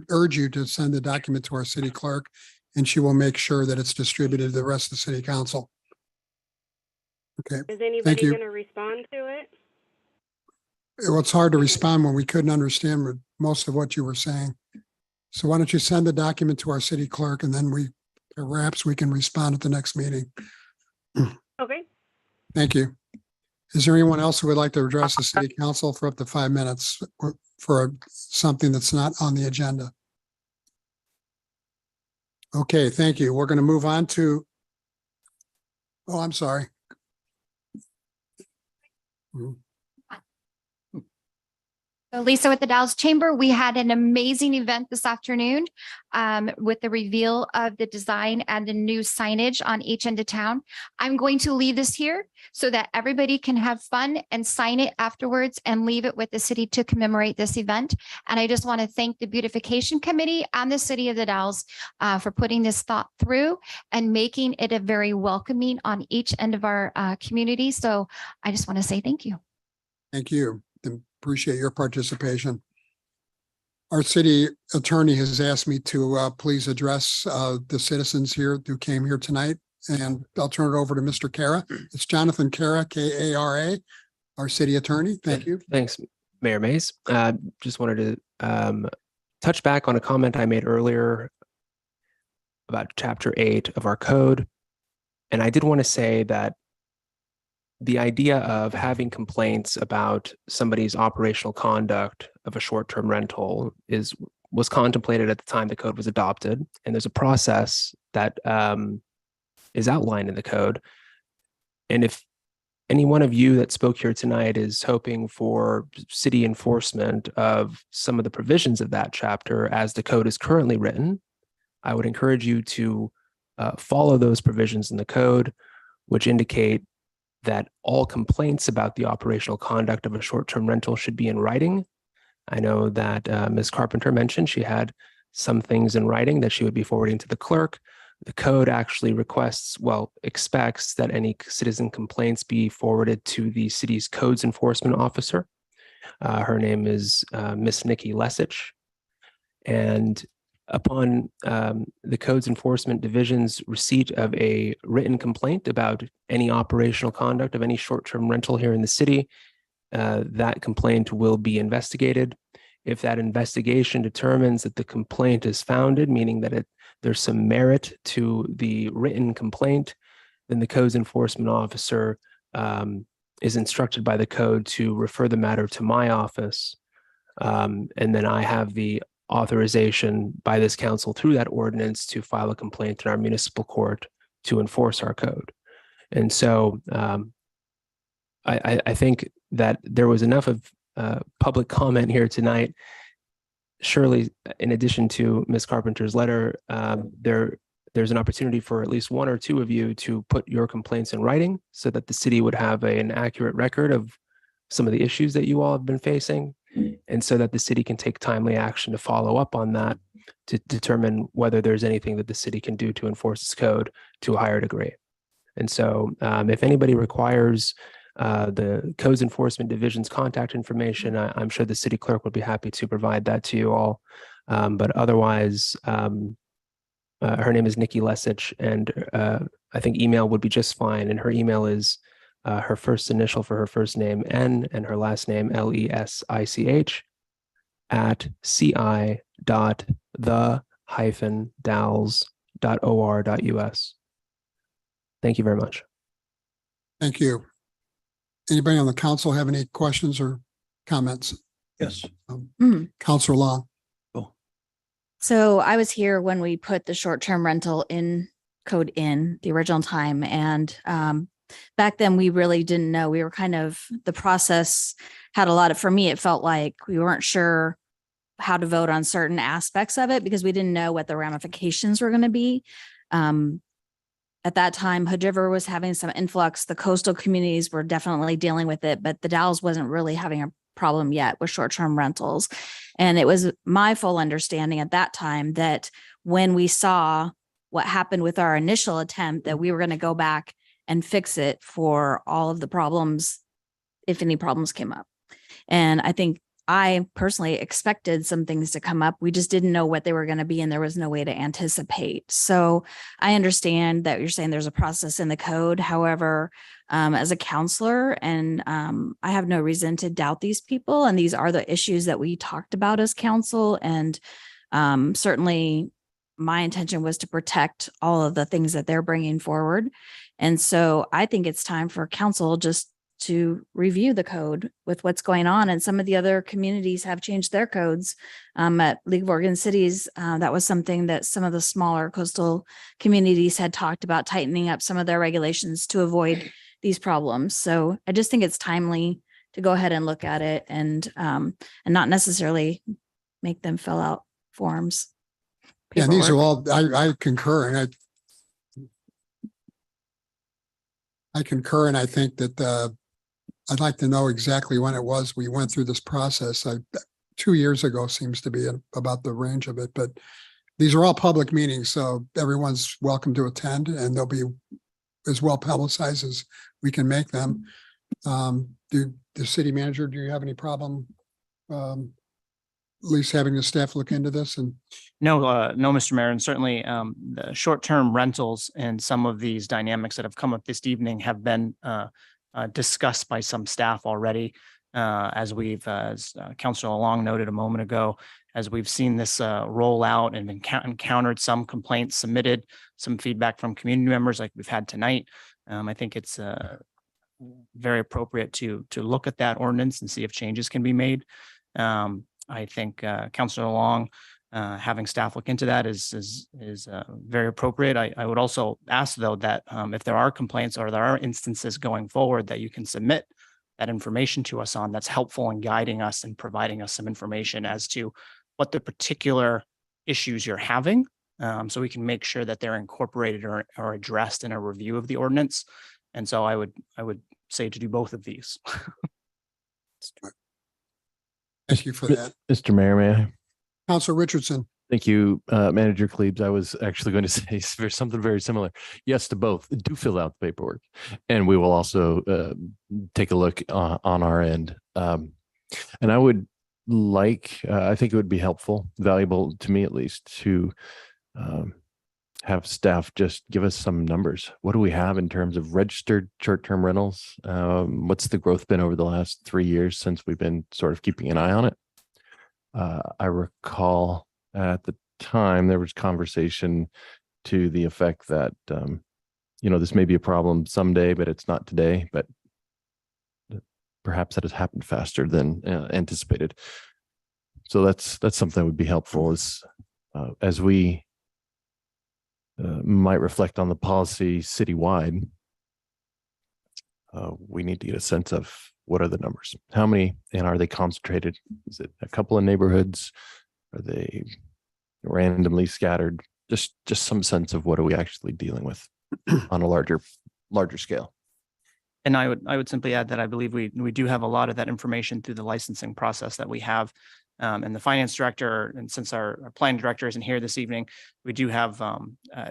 urge you to send the document to our city clerk, and she will make sure that it's distributed to the rest of the city council. Okay. Is Thank anybody you. going to respond to it? Well, it's hard to respond when we couldn't understand most of what you were saying. So why don't you send the document to our city clerk, and then perhaps we can respond at the next meeting. Okay. Thank you. Is there anyone else who would like to address the city council for up to 5 minutes for something that's not on the agenda? Okay, thank you. We're going to move on to, oh, I'm sorry. So Lisa with the Dallas Chamber, we had an amazing event this afternoon with the reveal of the design and the new signage on each end of town. I'm going to leave this here so that everybody can have fun and sign it afterwards and leave it with the city to commemorate this event. And I just want to thank the beautification committee and the city of the Dalles for putting this thought through and making it a very welcoming on each end of our community. So I just want to say thank you. Thank you. Appreciate your participation. Our city attorney has asked me to please address the citizens here who came here tonight, and I'll turn it over to Mr. Kara. It's Jonathan Kara, K-A-R-A, our city attorney. Thank you. Thanks, Mayor Mays. Just wanted to touch back on a comment I made earlier about Chapter 8 of our code. And I did want to say that the idea of having complaints about somebody's operational conduct of a short-term rental was contemplated at the time the code was adopted, and there's a process that is outlined in the code. And if any one of you that spoke here tonight is hoping for city enforcement of some of the provisions of that chapter as the code is currently written, I would encourage you to follow those provisions in the code, which indicate that all complaints about the operational conduct of a short-term rental should be in writing. I know that Ms. Carpenter mentioned she had some things in writing that she would be forwarding to the clerk. The code actually expects that any citizen complaints be forwarded to the city's codes enforcement officer. Her name is Miss Nikki Lesich. And upon the codes enforcement division's receipt of a written complaint about any operational conduct of any short-term rental here in the city, that complaint will be investigated. If that investigation determines that the complaint is founded, meaning that there's some merit to the written complaint, then the codes enforcement officer is instructed by the code to refer the matter to my office. And then I have the authorization by this council through that ordinance to file a complaint in our municipal court to enforce our code. And so I think that there was enough of public comment here tonight. Surely, in addition to Ms. Carpenter's letter, there's an opportunity for at least one or two of you to put your complaints in writing so that the city would have an accurate record of some of the issues that you all have been facing, and so that the city can take timely action to follow up on that to determine whether there's anything that the city can do to enforce its code to a higher degree. And so if anybody requires the Codes Enforcement Division's contact information, I'm sure the city clerk would be happy to provide that to you all. But otherwise, her name is Nikki Lesich, and I think email would be just fine. And her email is her first initial for her first name, N, and her last name, LESICH, at ci.the-dals.or.us. Thank you very much. Thank you. Anybody on the council have any questions or comments? Yes. Counselor Long. So I was here when we put the short-term rental in code in the original time. And back then we really didn't know. We were the process had a lot of, for me, it felt like we weren't sure how to vote on certain aspects of it because we didn't know what the ramifications were going to be. At that time, Hood River was having some influx. The coastal communities were definitely dealing with it, but the Dalles wasn't really having a problem yet with short-term rentals. And it was my full understanding at that time that when we saw what happened with our initial attempt, that we were going to go back and fix it for all of the problems, if any problems came up. And I think I personally expected some things to come up. We just didn't know what they were going to be, and there was no way to anticipate. So I understand that you're saying there's a process in the code. However, as a counselor, and I have no reason to doubt these people, and these are the issues that we talked about as council. And certainly my intention was to protect all of the things that they're bringing forward. And so I think it's time for council just to review the code with what's going on. And some of the other communities have changed their codes. At League of Oregon Cities, that was something that some of the smaller coastal communities had talked about, tightening up some of their regulations to avoid these problems. So I just think it's timely to go ahead and look at it and not necessarily make them fill out forms. Yeah, these are paperwork. all, I concur, and I concur, and I think that I'd like to know exactly when it was we went through this process. 2 years ago seems to be about the range of it, but these are all public meetings, so everyone's welcome to attend, and they'll be as well publicized as we can make them. The city manager, do you have any problem at least having the staff look into this? And No, Mr. Mayor, and certainly the short-term rentals and some of these dynamics that have come up this evening have been discussed by some staff already. As Councilor Long noted a moment ago, as we've seen this roll out and encountered some complaints submitted, some feedback from community members like we've had tonight. I think it's very appropriate to look at that ordinance and see if changes can be made. I think Councilor Long having staff look into that is very appropriate. I would also ask, though, that if there are complaints or there are instances going forward that you can submit that information to us on, that's helpful in guiding us and providing us some information as to what the particular issues you're having, so we can make sure that they're incorporated or addressed in a review of the ordinance. And so I would say to do both of these. thank you for that. Mr. Mayor, may I? Councilor Richardson. Thank you, Manager Klebs. I was actually going to say something very similar. Yes to both. Do fill out the paperwork, and we will also take a look on our end. And I would like, I think it would be helpful, valuable to me at least, to have staff just give us some numbers. What do we have in terms of registered short-term rentals? What's the growth been over the last 3 years since we've been sort of keeping an eye on it? I recall at the time there was conversation to the effect that, this may be a problem someday, but it's not today, but perhaps that has happened faster than anticipated. So that's something that would be helpful as we might reflect on the policy citywide. We need to get a sense of what are the numbers, how many, and are they concentrated? Is it a couple of neighborhoods? Are they randomly scattered? Just some sense of what are we actually dealing with on a larger scale. And I would simply add that I believe we do have a lot of that information through the licensing process that we have And the finance director, and since our planning director isn't here this evening, we do have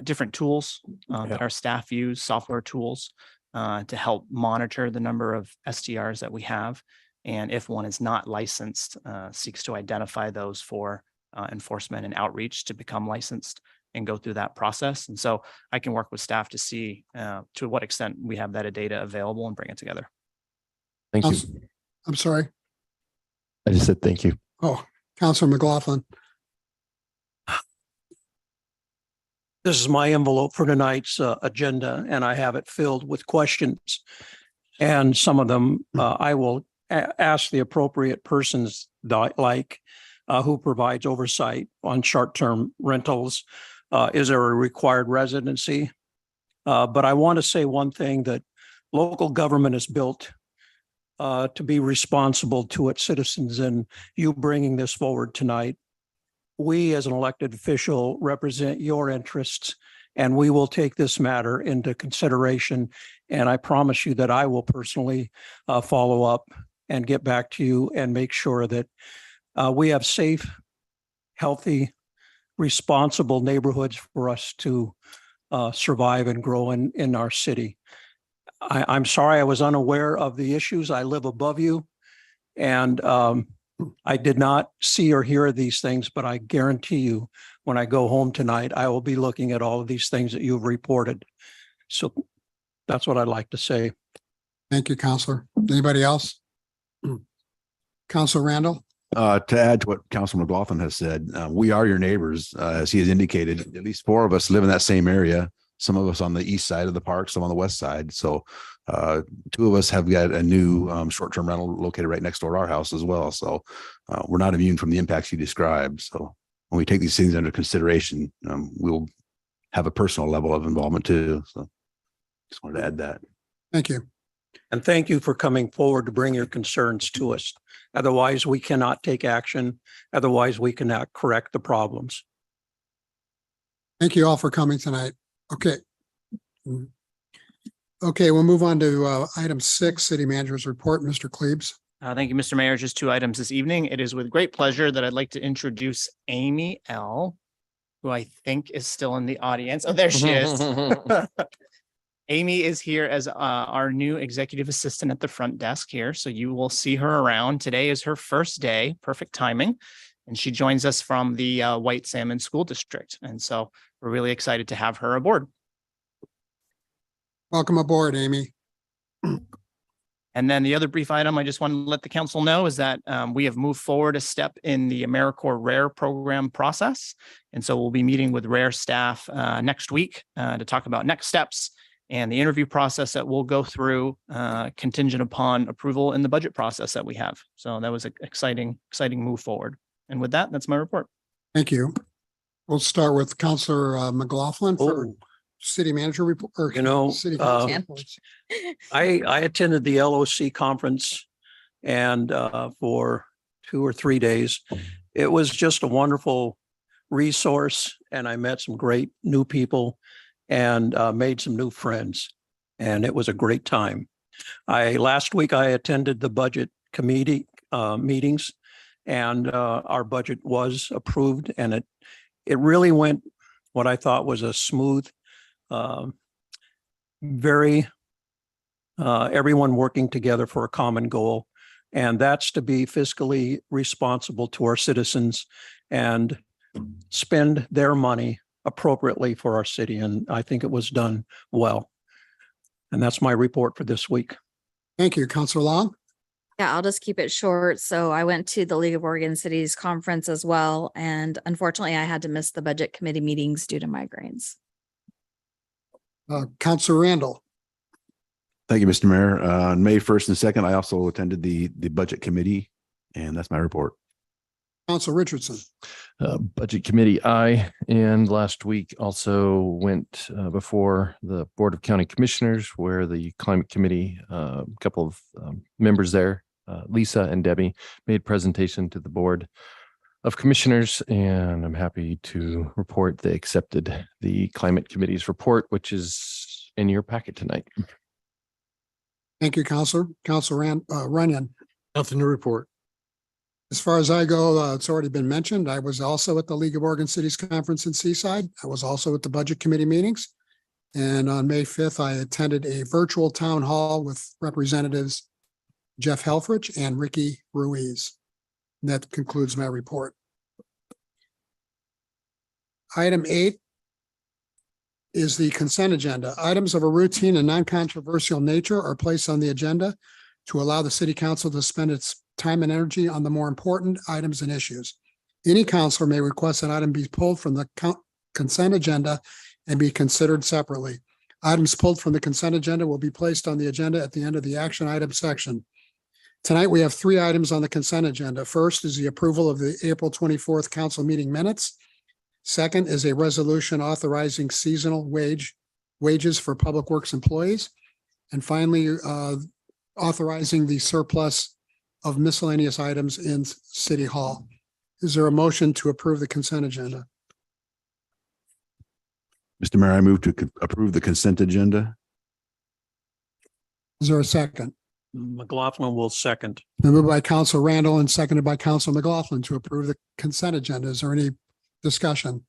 different tools that our staff use, software tools to help monitor the number of STRs that we have. And if one is not licensed, seeks to identify those for enforcement and outreach to become licensed and go through that process. And so I can work with staff to see to what extent we have that data available and bring it together. Thank you. I'm sorry. I just said thank you. Oh, Counselor McLaughlin. This is my envelope for tonight's agenda, and I have it filled with questions. And some of them I will ask the appropriate persons who provides oversight on short-term rentals. Is there a required residency? But I want to say one thing, that local government is built to be responsible to its citizens, and you bringing this forward tonight, we as an elected official represent your interests, and we will take this matter into consideration. And I promise you that I will personally follow up and get back to you and make sure that we have safe, healthy, responsible neighborhoods for us to survive and grow in our city. I'm sorry I was unaware of the issues. I live above you, and I did not see or hear these things, but I guarantee you when I go home tonight, I will be looking at all of these things that you've reported. So that's what I'd like to say. Thank you, Counselor. Anybody else? Counselor Randall? To add to what Councilman McLaughlin has said, we are your neighbors. As he has indicated, at least 4 of us live in that same area. Some of us on the east side of the park, some on the west side. So 2 of us have got a new short-term rental located right next door to our house as well. So we're not immune from the impacts you described. So when we take these things under consideration, we'll have a personal level of involvement too. So just wanted to add that. Thank you. And thank you for coming forward to bring your concerns to us. Otherwise, we cannot take action. Otherwise, we cannot correct the problems. Thank you all for coming tonight. Okay. Okay, we'll move on to item 6, City Manager's Report. Mr. Klebs. Thank you, Mr. Mayor. Just 2 items this evening. It is with great pleasure that I'd like to introduce Amy L., who I think is still in the audience. Oh, there she is. Amy is here as our new executive assistant at the front desk here. So you will see her around. Today is her first day, perfect timing. And she joins us from the White Salmon School District. And so we're really excited to have her aboard. Welcome aboard, Amy. And then the other brief item I just want to let the council know is that we have moved forward a step in the AmeriCorps RARE program process. And so we'll be meeting with RARE staff next week to talk about next steps and the interview process that we'll go through contingent upon approval in the budget process that we have. So that was an exciting move forward. And with that, that's my report. Thank you. We'll start with Counselor McLaughlin for City Manager report. Or City Council reports. I attended the LOC conference and for 2 or 3 days. It was just a wonderful resource, and I met some great new people and made some new friends, and it was a great time. Last week I attended the budget committee meetings, and our budget was approved, and it really went what I thought was a smooth, everyone working together for a common goal, and that's to be fiscally responsible to our citizens and spend their money appropriately for our city. And I think it was done well. And that's my report for this week. Thank you, Counselor Long. Yeah, I'll just keep it short. So I went to the League of Oregon Cities conference as well. And unfortunately, I had to miss the budget committee meetings due to migraines. Counselor Randall. Thank you, Mr. Mayor. On May 1st and 2nd, I also attended the budget committee, and that's my report. Counselor Richardson. Budget committee, and last week also went before the Board of County Commissioners, where the Climate Committee, a couple of members there, Lisa and Debbie, made presentation to the Board of Commissioners, and I'm happy to report they accepted the Climate Committee's report, which is in your packet tonight. Thank you, Counselor. Counselor Runyon. Nothing to report. As far as I go, it's already been mentioned. I was also at the League of Oregon Cities Conference in Seaside. I was also at the Budget Committee meetings. And on May 5th, I attended a virtual town hall with Representatives Jeff Helfrich and Ricky Ruiz. And that concludes my report. Item 8 is the consent agenda. Items of a routine and non-controversial nature are placed on the agenda to allow the city council to spend its time and energy on the more important items and issues. Any counselor may request an item be pulled from the consent agenda and be considered separately. Items pulled from the consent agenda will be placed on the agenda at the end of the action item section. Tonight, we have 3 items on the consent agenda. First is the approval of the April 24th council meeting minutes. Second is a resolution authorizing seasonal wages for public works employees. And finally, authorizing the surplus of miscellaneous items in City Hall. Is there a motion to approve the consent agenda? Mr. Mayor, I move to approve the consent agenda. Is there a second? McLaughlin will second. Moved by Council Randall and seconded by Council McLaughlin to approve the consent agenda. Is there any discussion?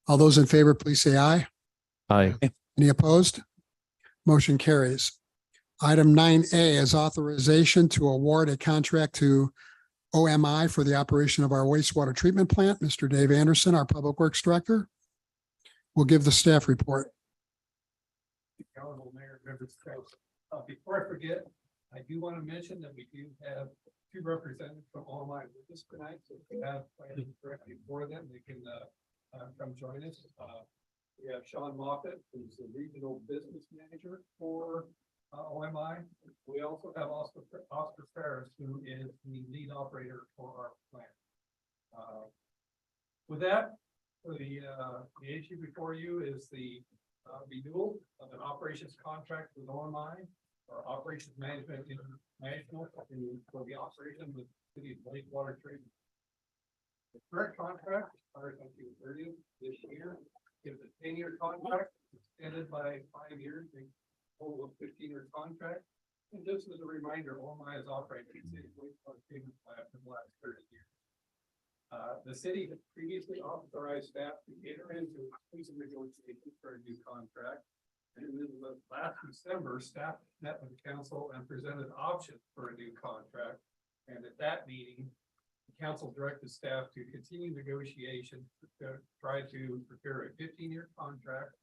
All those in favor, please say aye. Aye. Any opposed? Motion carries. Item 9A is authorization to award a contract to OMI for the operation of our wastewater treatment plant. Mr. Dave Anderson, our Public Works Director, will give the staff report. Honorable Mayor, members of council. Before I forget, I do want to mention that we do have 2 representatives from OMI with us tonight. So if you have plans directly for them, they can come join us. We have Sean Moffett, who's the Regional Business Manager for OMI. We also have Oscar Ferris, who is the lead operator for our plant. With that, the issue before you is the renewal of an operations contract with OMI or Operations Management International for the operation with the City of Wastewater Treatment. The current contract expires on June 30th this year. Gives a 10-year contract extended by 5 years, a total of 15-year contract. And just as a reminder, OMI has operated the City of Wastewater Treatment Plant for the last 30 years. The city has previously authorized staff to enter into exclusive negotiations for a new contract. And in the last December, staff met with the council and presented options for a new contract. And at that meeting, the council directed staff to continue negotiations to try to prepare a 15-year contract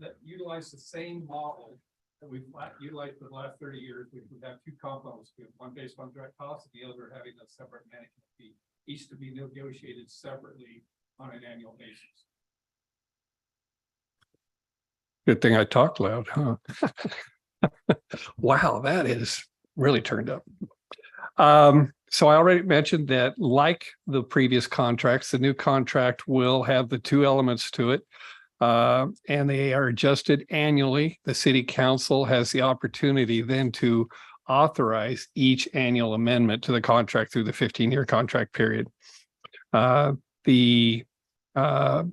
that utilized the same model that we've utilized for the last 30 years, which would have 2 components. We have one based on direct costs, and the other having a separate management fee, each to be negotiated separately on an annual basis. Good thing I talked loud, huh? Wow, that is really turned up. So I already mentioned that like the previous contracts, the new contract will have the 2 elements to it. And they are adjusted annually. The city council has the opportunity then to authorize each annual amendment to the contract through the 15-year contract period. The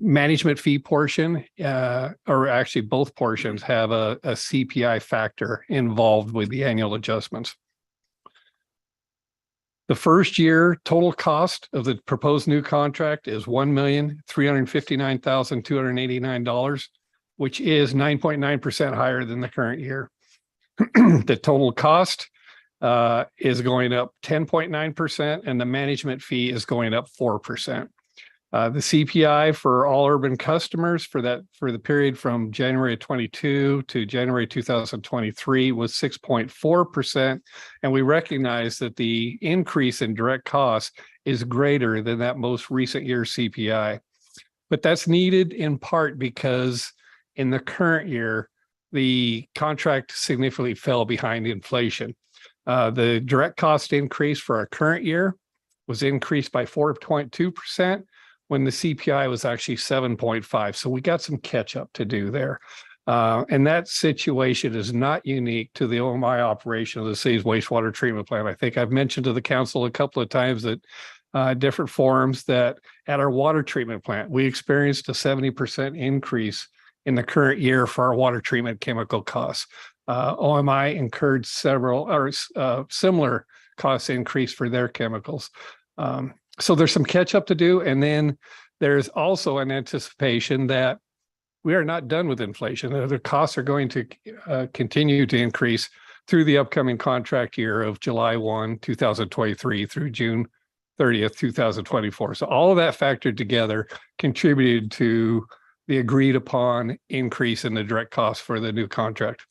management fee portion, or actually both portions, have a CPI factor involved with the annual adjustments. The first year total cost of the proposed new contract is $1,359,289, which is 9.9% higher than the current year. The total cost is going up 10.9%, and the management fee is going up 4%. The CPI for all urban customers for the period from January 22 to January 2023 was 6.4%. And we recognize that the increase in direct costs is greater than that most recent year's CPI. But that's needed in part because in the current year, the contract significantly fell behind inflation. The direct cost increase for our current year was increased by 4.2%. when the CPI was actually 7.5. So we got some catch up to do there. And that situation is not unique to the OMI operation of the city's wastewater treatment plant. I think I've mentioned to the council a couple of times that different forums that at our water treatment plant, we experienced a 70% increase in the current year for our water treatment chemical costs. OMI incurred several or similar costs increase for their chemicals. So there's some catch up to do. And then there's also an anticipation that we are not done with inflation. The costs are going to continue to increase through the upcoming contract year of July 1, 2023 through June 30th, 2024. So all of that factored together contributed to the agreed upon increase in the direct cost for the new contract.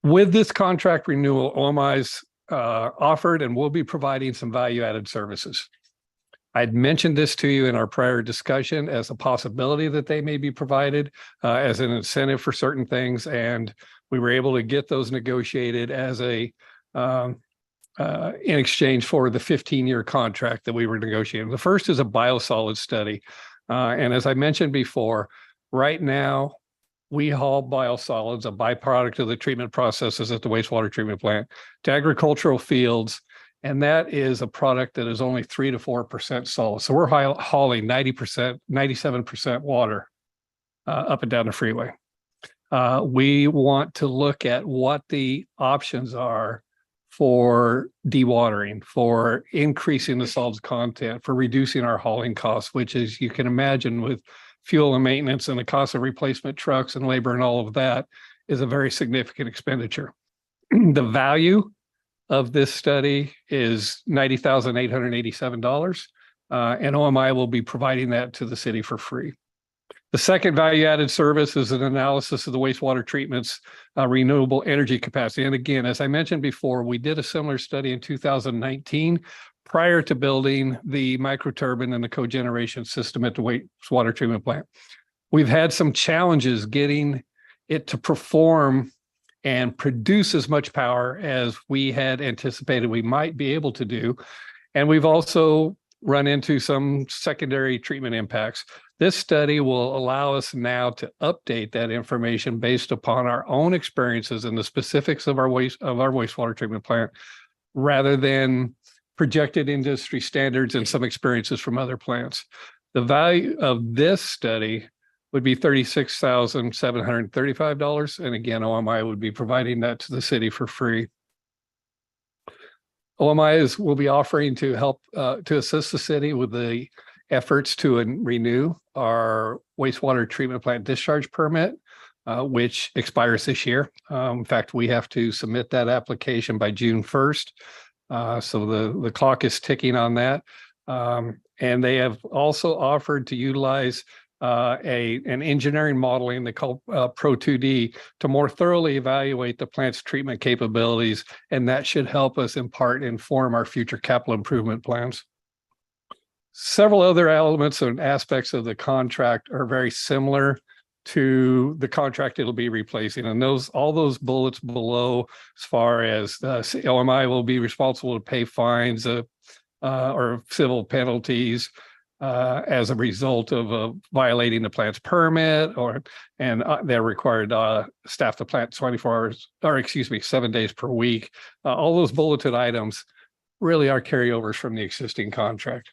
With this contract renewal, OMI's offered and will be providing some value-added services. I'd mentioned this to you in our prior discussion as a possibility that they may be provided as an incentive for certain things, and we were able to get those negotiated as a in exchange for the 15-year contract that we were negotiating. The first is a biosolid study, and as I mentioned before, right now we haul biosolids, a byproduct of the treatment processes at the wastewater treatment plant, to agricultural fields. And that is a product that is only 3 to 4% solid. So we're hauling 90%, 97% water up and down the freeway. We want to look at what the options are for dewatering, for increasing the solids content, for reducing our hauling costs, which, as you can imagine, with fuel and maintenance and the cost of replacement trucks and labor and all of that, is a very significant expenditure. The value of this study is $90,887, and OMI will be providing that to the city for free. The second value-added service is an analysis of the wastewater treatment's renewable energy capacity. And again, as I mentioned before, we did a similar study in 2019 prior to building the microturbine and the cogeneration system at the wastewater treatment plant. We've had some challenges getting it to perform and produce as much power as we had anticipated we might be able to do. And we've also run into some secondary treatment impacts. This study will allow us now to update that information based upon our own experiences and the specifics of our wastewater treatment plant, rather than projected industry standards and some experiences from other plants. The value of this study would be $36,735. And again, OMI would be providing that to the city for free. OMI will be offering to help to assist the city with the efforts to renew our wastewater treatment plant discharge permit, which expires this year. In fact, we have to submit that application by June 1st. So the clock is ticking on that. And they have also offered to utilize an engineering modeling they call Pro2D to more thoroughly evaluate the plant's treatment capabilities, and that should help us in part inform our future capital improvement plans. Several other elements and aspects of the contract are very similar to the contract it'll be replacing, and all those bullets below, as far as OMI will be responsible to pay fines or civil penalties as a result of violating the plant's permit, and they're required to staff the plant 24 hours, or 7 days per week. All those bulleted items really are carryovers from the existing contract.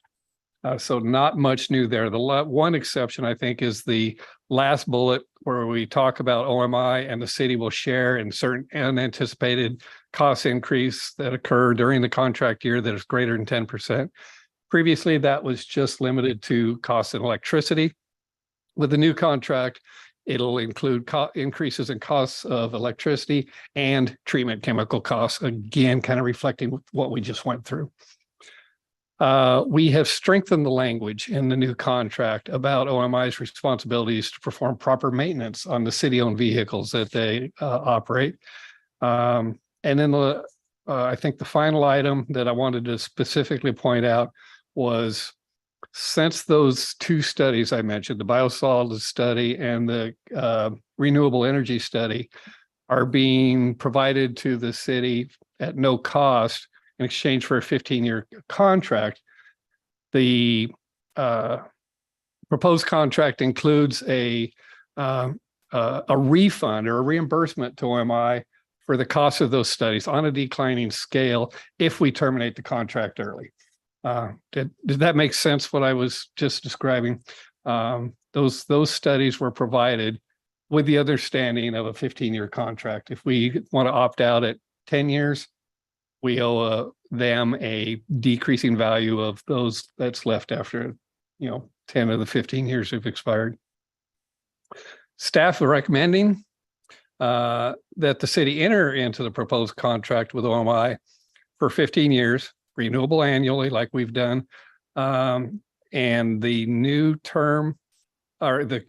So not much new there. The one exception, I think, is the last bullet where we talk about OMI and the city will share in certain unanticipated cost increase that occur during the contract year that is greater than 10%. Previously, that was just limited to costs in electricity. With the new contract, it'll include increases in costs of electricity and treatment chemical costs, again, kind of reflecting what we just went through. We have strengthened the language in the new contract about OMI's responsibilities to perform proper maintenance on the city-owned vehicles that they operate. And then I think the final item that I wanted to specifically point out was, since those two studies I mentioned, the biosolids study and the renewable energy study, are being provided to the city at no cost in exchange for a 15-year contract, the proposed contract includes a refund or a reimbursement to OMI for the cost of those studies on a declining scale if we terminate the contract early. Did that make sense, what I was just describing? Those studies were provided with the understanding of a 15-year contract. If we want to opt out at 10 years, we owe them a decreasing value of those that's left after, 10 of the 15 years have expired. Staff are recommending that the city enter into the proposed contract with OMI for 15 years, renewable annually like we've done. And the new term, or the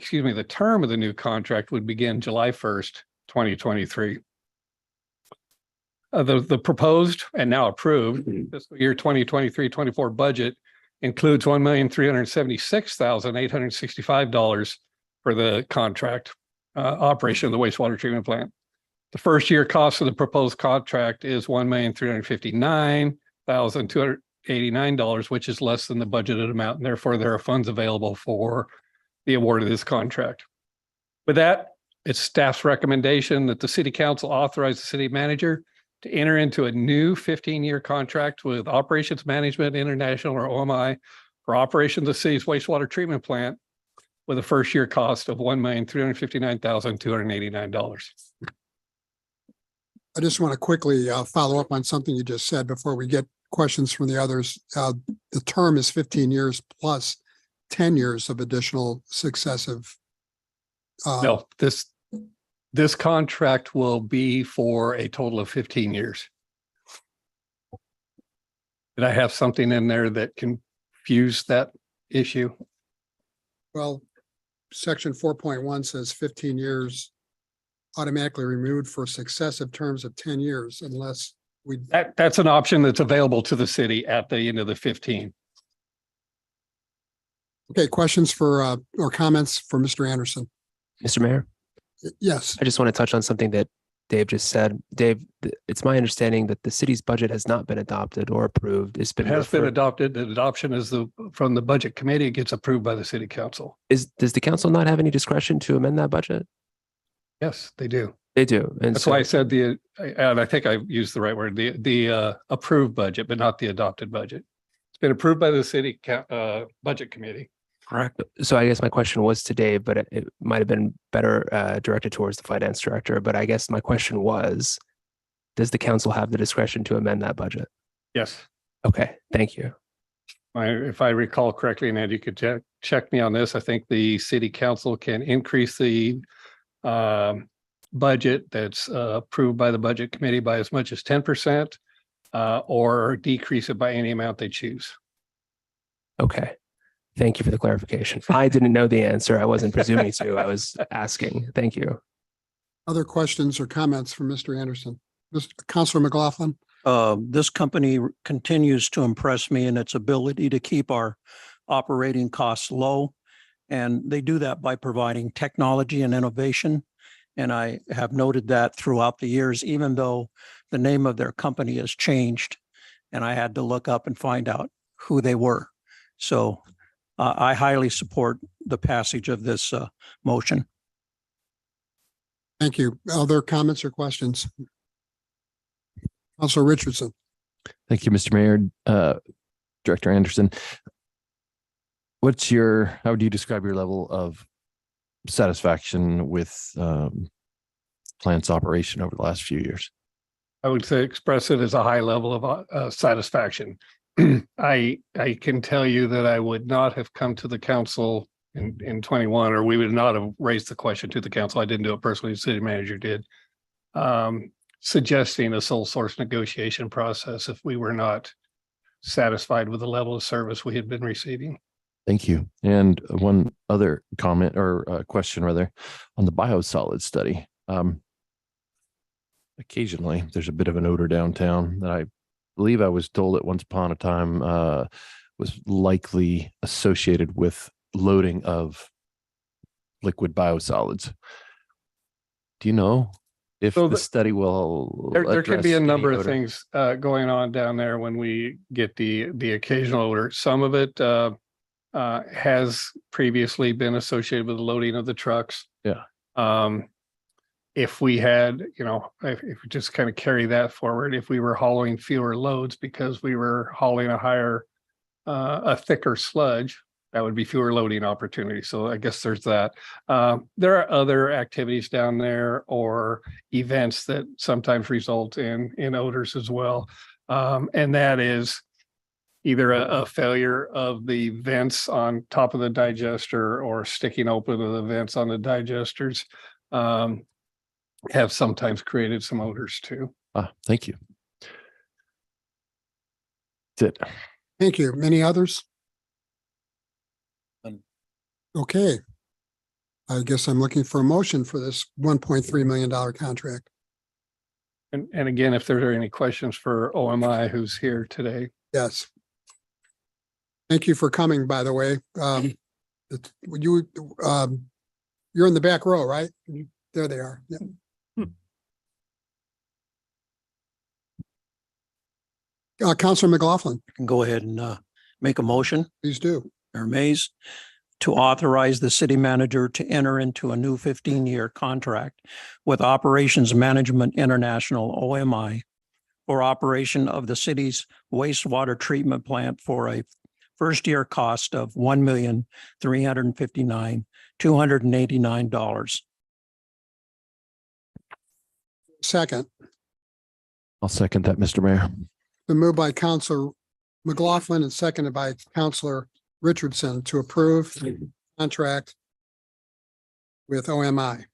term of the new contract would begin July 1st, 2023. The proposed and now approved fiscal year 2023-24 budget includes $1,376,865 for the contract operation of the wastewater treatment plant. The first year cost of the proposed contract is $1,359,289, which is less than the budgeted amount, and therefore there are funds available for the award of this contract. With that, it's staff's recommendation that the city council authorize the city manager to enter into a new 15-year contract with Operations Management International, or OMI, for operation of the city's wastewater treatment plant with a first-year cost of $1,359,289. I just want to quickly follow up on something you just said before we get questions from the others. The term is 15 years plus 10 years of additional successive. No, this contract will be for a total of 15 years. Did I have something in there that confused that issue? Well, section 4.1 says 15 years automatically removed for successive terms of 10 years unless we. That's an option that's available to the city at the end of the 15. Okay, questions for or comments for Mr. Anderson? Mr. Mayor, Yes. I just want to touch on something that Dave just said. Dave, it's my understanding that the city's budget has not been adopted or approved. It's It been has been referred- adopted. The adoption is from the budget committee. It gets approved by the city council. Does the council not have any discretion to amend that budget? Yes, they do. They do. And That's so, why I said and I think I used the right word, the approved budget, but not the adopted budget. It's been approved by the city budget committee. Correct. so I guess my question was to Dave, but it might have been better directed towards the finance director. But I guess my question was, does the council have the discretion to amend that budget? Yes. Okay, thank you. If I recall correctly, and Ed, you could check me on this, I think the city council can increase the budget that's approved by the budget committee by as much as 10% or decrease it by any amount they choose. Okay. Thank you for the clarification. I didn't know the answer. I wasn't presuming to. I was asking. Thank you. Other questions or comments from Mr. Anderson? Mr. Councilor McLaughlin? This company continues to impress me in its ability to keep our operating costs low. And they do that by providing technology and innovation. And I have noted that throughout the years, even though the name of their company has changed. And I had to look up and find out who they were. So I highly support the passage of this motion. Thank you. Other comments or questions? Councilor Richardson? Thank you, Mr. Mayor. Director Anderson, how would you describe your level of satisfaction with plant's operation over the last few years? I would say express it as a high level of satisfaction. I can tell you that I would not have come to the council in 21, or we would not have raised the question to the council. I didn't do it personally. The city manager did. Suggesting a sole source negotiation process if we were not satisfied with the level of service we had been receiving. Thank you. And one other comment or question rather on the biosolids study. Occasionally there's a bit of an odor downtown that I believe I was told at once upon a time was likely associated with loading of liquid biosolids. Do you know if the study will? There could be a address number any of odor? things going on down there when we get the occasional odor. Some of it has previously been associated with the loading of the trucks. Yeah. If we had, if we just kind of carry that forward, if we were hauling fewer loads because we were hauling a thicker sludge, that would be fewer loading opportunities. So I guess there's that. There are other activities down there or events that sometimes result in odors as well. And that is either a failure of the vents on top of the digester or sticking open of the vents on the digesters. Have sometimes created some odors too. Thank you. That's it. Thank you. Any others? Okay. I guess I'm looking for a motion for this $1.3 million contract. And again, if there are any questions for OMI who's here today. Yes. Thank you for coming, by the way. You're in the back row, right? There they are. Yeah. Counselor McLaughlin. Can go ahead and make a motion. Please do. Mayor Mays, to authorize the city manager to enter into a new 15-year contract with Operations Management International, OMI, for operation of the city's wastewater treatment plant for a first-year cost of $1,359,289. Second. I'll second that, Mr. Mayor. Been moved by Counselor McLaughlin and seconded by Counselor Richardson to approve the contract with OMI,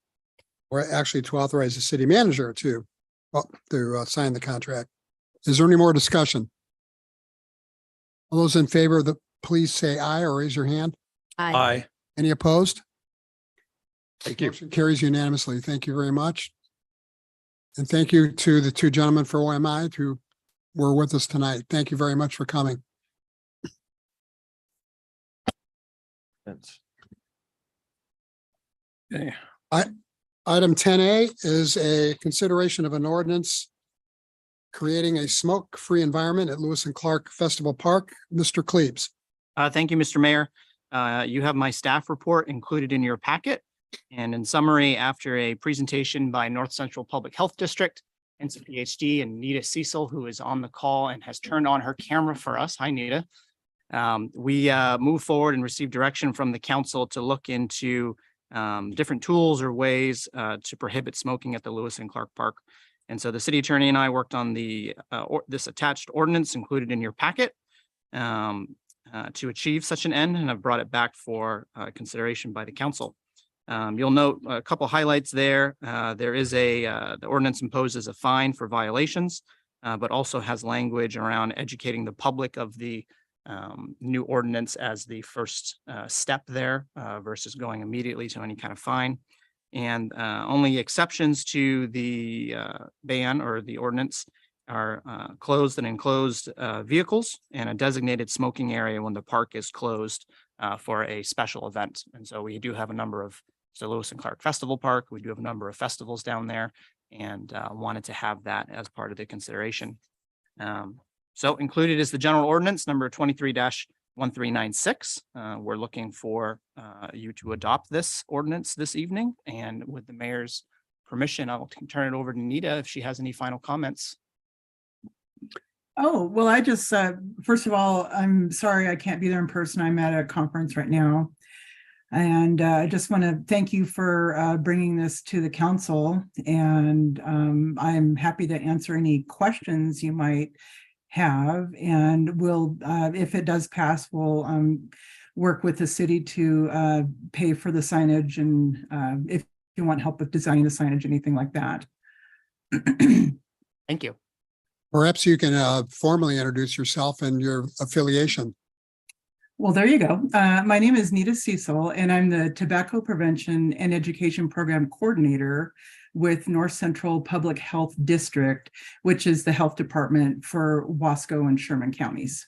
or actually to authorize the city manager to sign the contract. Is there any more discussion? All those in favor of the, please say aye or raise your hand. Aye. Any opposed? Thank you. Motion carries unanimously. Thank you very much. And thank you to the two gentlemen for OMI who were with us tonight. Thank you very much for coming. Okay. Item 10A is a consideration of an ordinance creating a smoke-free environment at Lewis and Clark Festival Park. Mr. Klebs. Thank you, Mr. Mayor. You have my staff report included in your packet. And in summary, after a presentation by North Central Public Health District, hence a PhD, and Nita Cecil, who is on the call and has turned on her camera for us. Hi, Nita. We moved forward and received direction from the council to look into different tools or ways to prohibit smoking at the Lewis and Clark Park. And so the city attorney and I worked on this attached ordinance included in your packet to achieve such an end, and I've brought it back for consideration by the council. You'll note a couple highlights there. There is the ordinance imposes a fine for violations, but also has language around educating the public of the new ordinance as the first step there versus going immediately to any kind of fine. And only exceptions to the ban or the ordinance are closed and enclosed vehicles and a designated smoking area when the park is closed for a special event. And so we do have a number of Lewis and Clark Festival Park. We do have a number of festivals down there and wanted to have that as part of the consideration. So included is the general ordinance number 23-1396. We're looking for you to adopt this ordinance this evening, and with the mayor's permission, I'll turn it over to Nita if she has any final comments. Oh, well, I just, first of all, I'm sorry I can't be there in person. I'm at a conference right now. And I just want to thank you for bringing this to the council. And I'm happy to answer any questions you might have. And we'll, if it does pass, we'll work with the city to pay for the signage. And if you want help with designing the signage, anything like that. Thank you. Perhaps you can formally introduce yourself and your affiliation. Well, there you go. My name is Nita Cecil, and I'm the Tobacco Prevention and Education Program Coordinator with North Central Public Health District, which is the health department for Wasco and Sherman counties.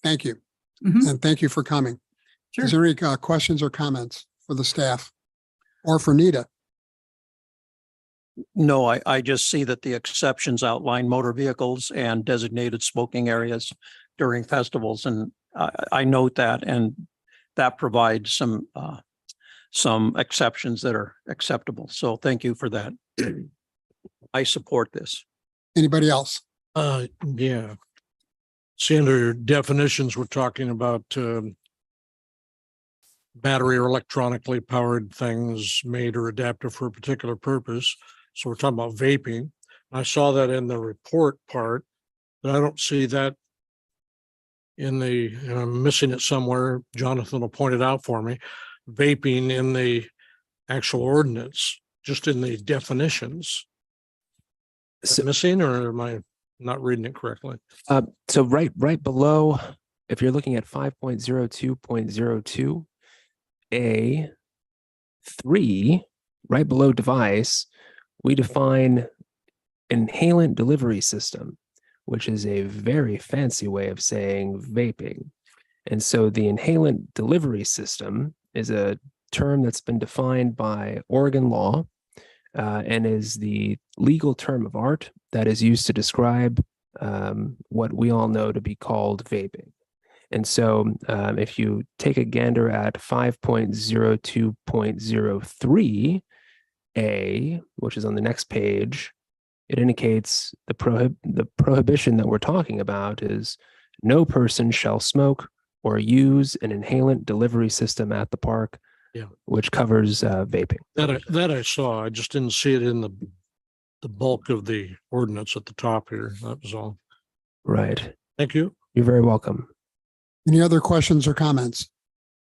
Thank you. And thank you for coming. Sure. Is there any questions or comments for the staff or for Nita? No, I just see that the exceptions outline motor vehicles and designated smoking areas during festivals, and I note that, and that provides some exceptions that are acceptable. So thank you for that. I support this. Anybody else? Yeah. See, under definitions, we're talking about battery or electronically powered things made or adapted for a particular purpose. So we're talking about vaping. I saw that in the report part. but I don't see that in the, I'm missing it somewhere. Jonathan will point it out for me. Vaping in the actual ordinance, just in the definitions. Is it missing, or am I not reading it correctly? So right below, if you're looking at 5.02.02 A3, right below device, we define inhalant delivery system, which is a very fancy way of saying vaping. And so the inhalant delivery system is a term that's been defined by Oregon law and is the legal term of art that is used to describe what we all know to be called vaping. And so if you take a gander at 5.02.03 A, which is on the next page, it indicates the prohibition that we're talking about is no person shall smoke or use an inhalant delivery system at the park, which covers vaping. That I saw. I just didn't see it in the bulk of the ordinance at the top here. That was all. Right. Thank you. You're very welcome. Any other questions or comments?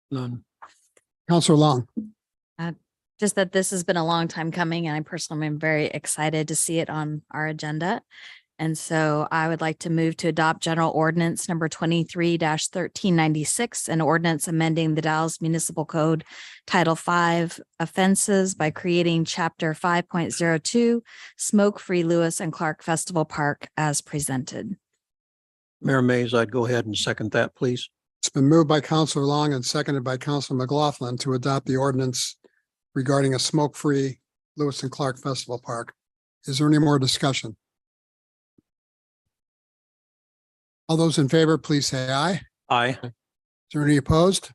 None. Counselor Long. Just that this has been a long time coming, and I personally am very excited to see it on our agenda. And so I would like to move to adopt general ordinance number 23-1396, an ordinance amending the Dallas Municipal Code Title 5 offenses by creating chapter 5.02 smoke-free Lewis and Clark Festival Park as presented. Mayor Mays, I'd go ahead and second that, please. It's been moved by Counselor Long and seconded by Counselor McLaughlin to adopt the ordinance regarding a smoke-free Lewis and Clark Festival Park. Is there any more discussion? All those in favor, please say aye. Aye. Is there any opposed?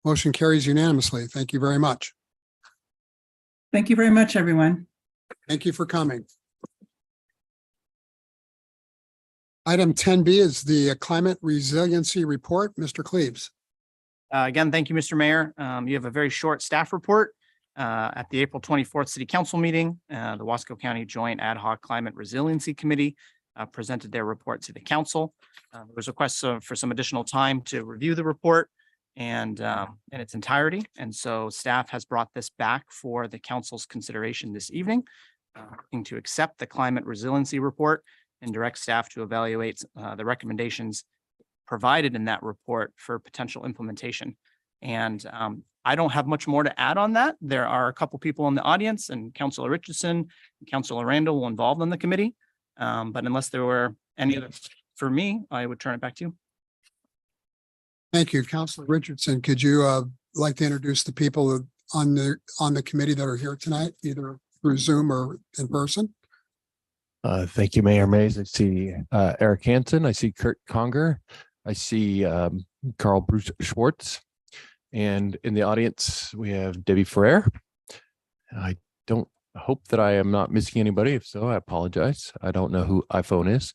Motion carries unanimously. Thank you very much. Thank you very much, everyone. Thank you for coming. Item 10B is the Climate Resiliency Report. Mr. Cleaves. Again, thank you, Mr. Mayor. You have a very short staff report. At the April 24th City Council meeting, the Wasco County Joint Ad Hoc Climate Resiliency Committee presented their report to the council. There was a request for some additional time to review the report and in its entirety. And so staff has brought this back for the council's consideration this evening, looking to accept the climate resiliency report and direct staff to evaluate the recommendations provided in that report for potential implementation. And I don't have much more to add on that. There are a couple people in the audience, and Councilor Richardson and Councilor Randall involved in the committee. But unless there were any other for me, I would turn it back to you. Thank you. Counselor Richardson, could you like to introduce the people on the committee that are here tonight, either through Zoom or in person? Thank you, Mayor Mays. I see Eric Hansen. I see Kurt Conger. I see Carl Bruce Schwartz. And in the audience, we have Debbie Ferrer. I hope that I am not missing anybody. If so, I apologize. I don't know who iPhone is.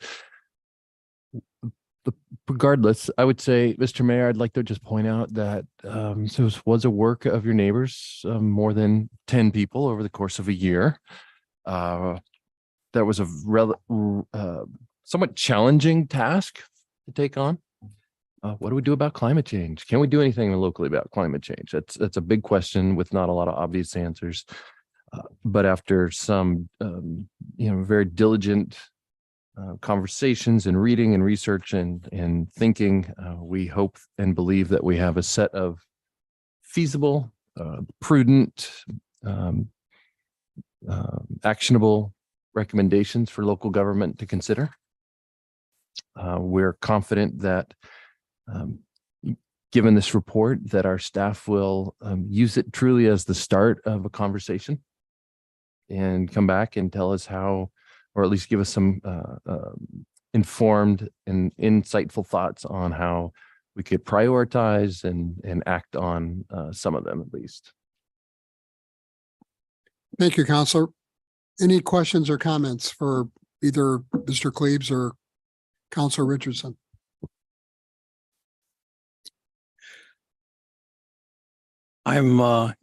Regardless, I would say, Mr. Mayor, I'd like to just point out that this was a work of your neighbors, more than 10 people over the course of a year. That was a somewhat challenging task to take on. What do we do about climate change? Can we do anything locally about climate change? That's a big question with not a lot of obvious answers. But after some, very diligent conversations and reading and research and thinking, we hope and believe that we have a set of feasible, prudent, actionable recommendations for local government to consider. We're confident that given this report, that our staff will use it truly as the start of a conversation and come back and tell us how, or at least give us some informed and insightful thoughts on how we could prioritize and act on some of them at least. Thank you, Counselor. Any questions or comments for either Mr. Cleaves or Counselor Richardson? I'm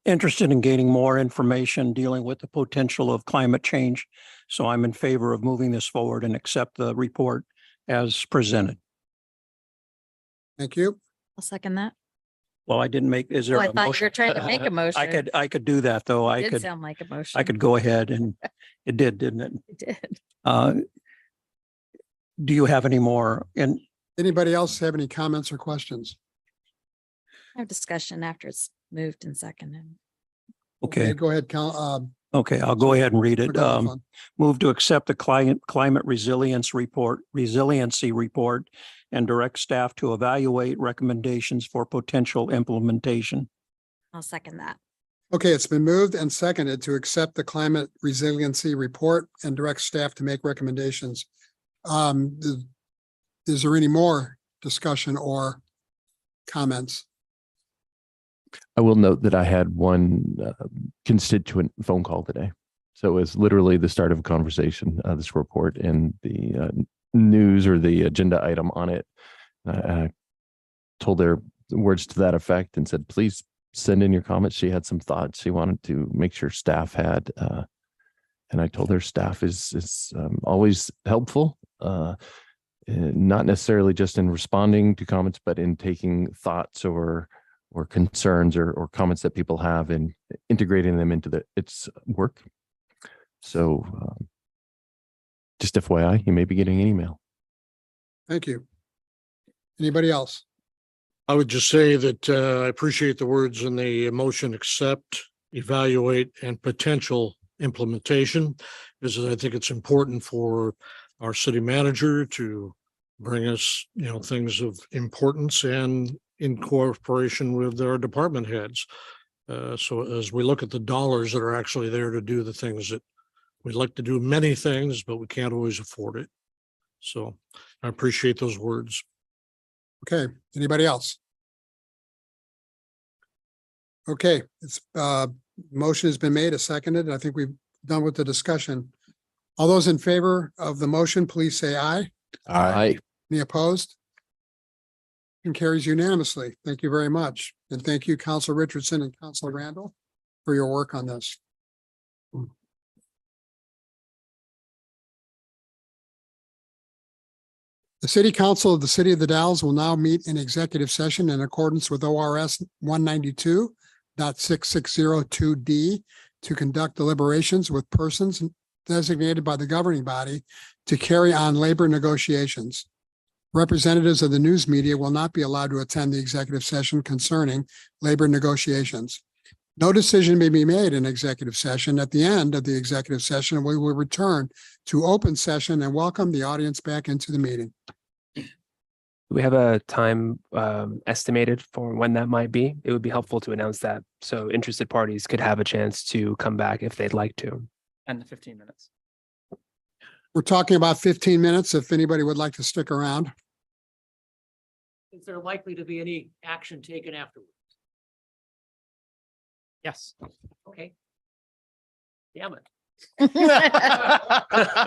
interested in gaining more information dealing with the potential of climate change. So I'm in favor of moving this forward and accept the report as presented. Thank you. I'll second that. Well, I didn't make, is there Oh, I a thought you were motion? trying to make a motion. I could do that, though. I Did could, sound like a motion. I could go ahead and it did, didn't it? It did. Do you have any more? And Anybody else have any comments or questions? Have discussion after it's moved and seconded. okay, Go ahead, okay, I'll go ahead and read it. McLaughlin. Move to accept the climate resiliency report and direct staff to evaluate recommendations for potential implementation. I'll second that. Okay, it's been moved and seconded to accept the climate resiliency report and direct staff to make recommendations. Is there any more discussion or comments? I will note that I had one constituent phone call today. So it was literally the start of a conversation, this report, and the news or the agenda item on it. Told their words to that effect and said, please send in your comments. She had some thoughts she wanted to make sure staff had. And I told her staff is always helpful, not necessarily just in responding to comments, but in taking thoughts or concerns or comments that people have and integrating them into its work. So just FYI, you may be getting an email. Thank you. Anybody else? I would just say that I appreciate the words in the motion: accept, evaluate, and potential implementation, because I think it's important for our city manager to bring us, things of importance and in cooperation with our department heads. So as we look at the dollars that are actually there to do the things that we'd like to do, many things, but we can't always afford it. So I appreciate those words. Okay, anybody else? Okay, it's motion has been made, a seconded. I think we've done with the discussion. All those in favor of the motion, please say aye. Aye. Any opposed? And carries unanimously. Thank you very much. And thank you, Council Richardson and Council Randall, for your work on this. The City Council of the City of the Dalles will now meet in executive session in accordance with ORS 192.6602D to conduct deliberations with persons designated by the governing body to carry on labor negotiations. Representatives of the news media will not be allowed to attend the executive session concerning labor negotiations. No decision may be made in executive session. At the end of the executive session, we will return to open session and welcome the audience back into the meeting. Do we have a time estimated for when that might be? It would be helpful to announce that so interested parties could have a chance to come back if they'd like to. 10 to 15 minutes. We're talking about 15 minutes if anybody would like to stick around. Is there likely to be any action taken afterwards? Yes. Okay. Damn it.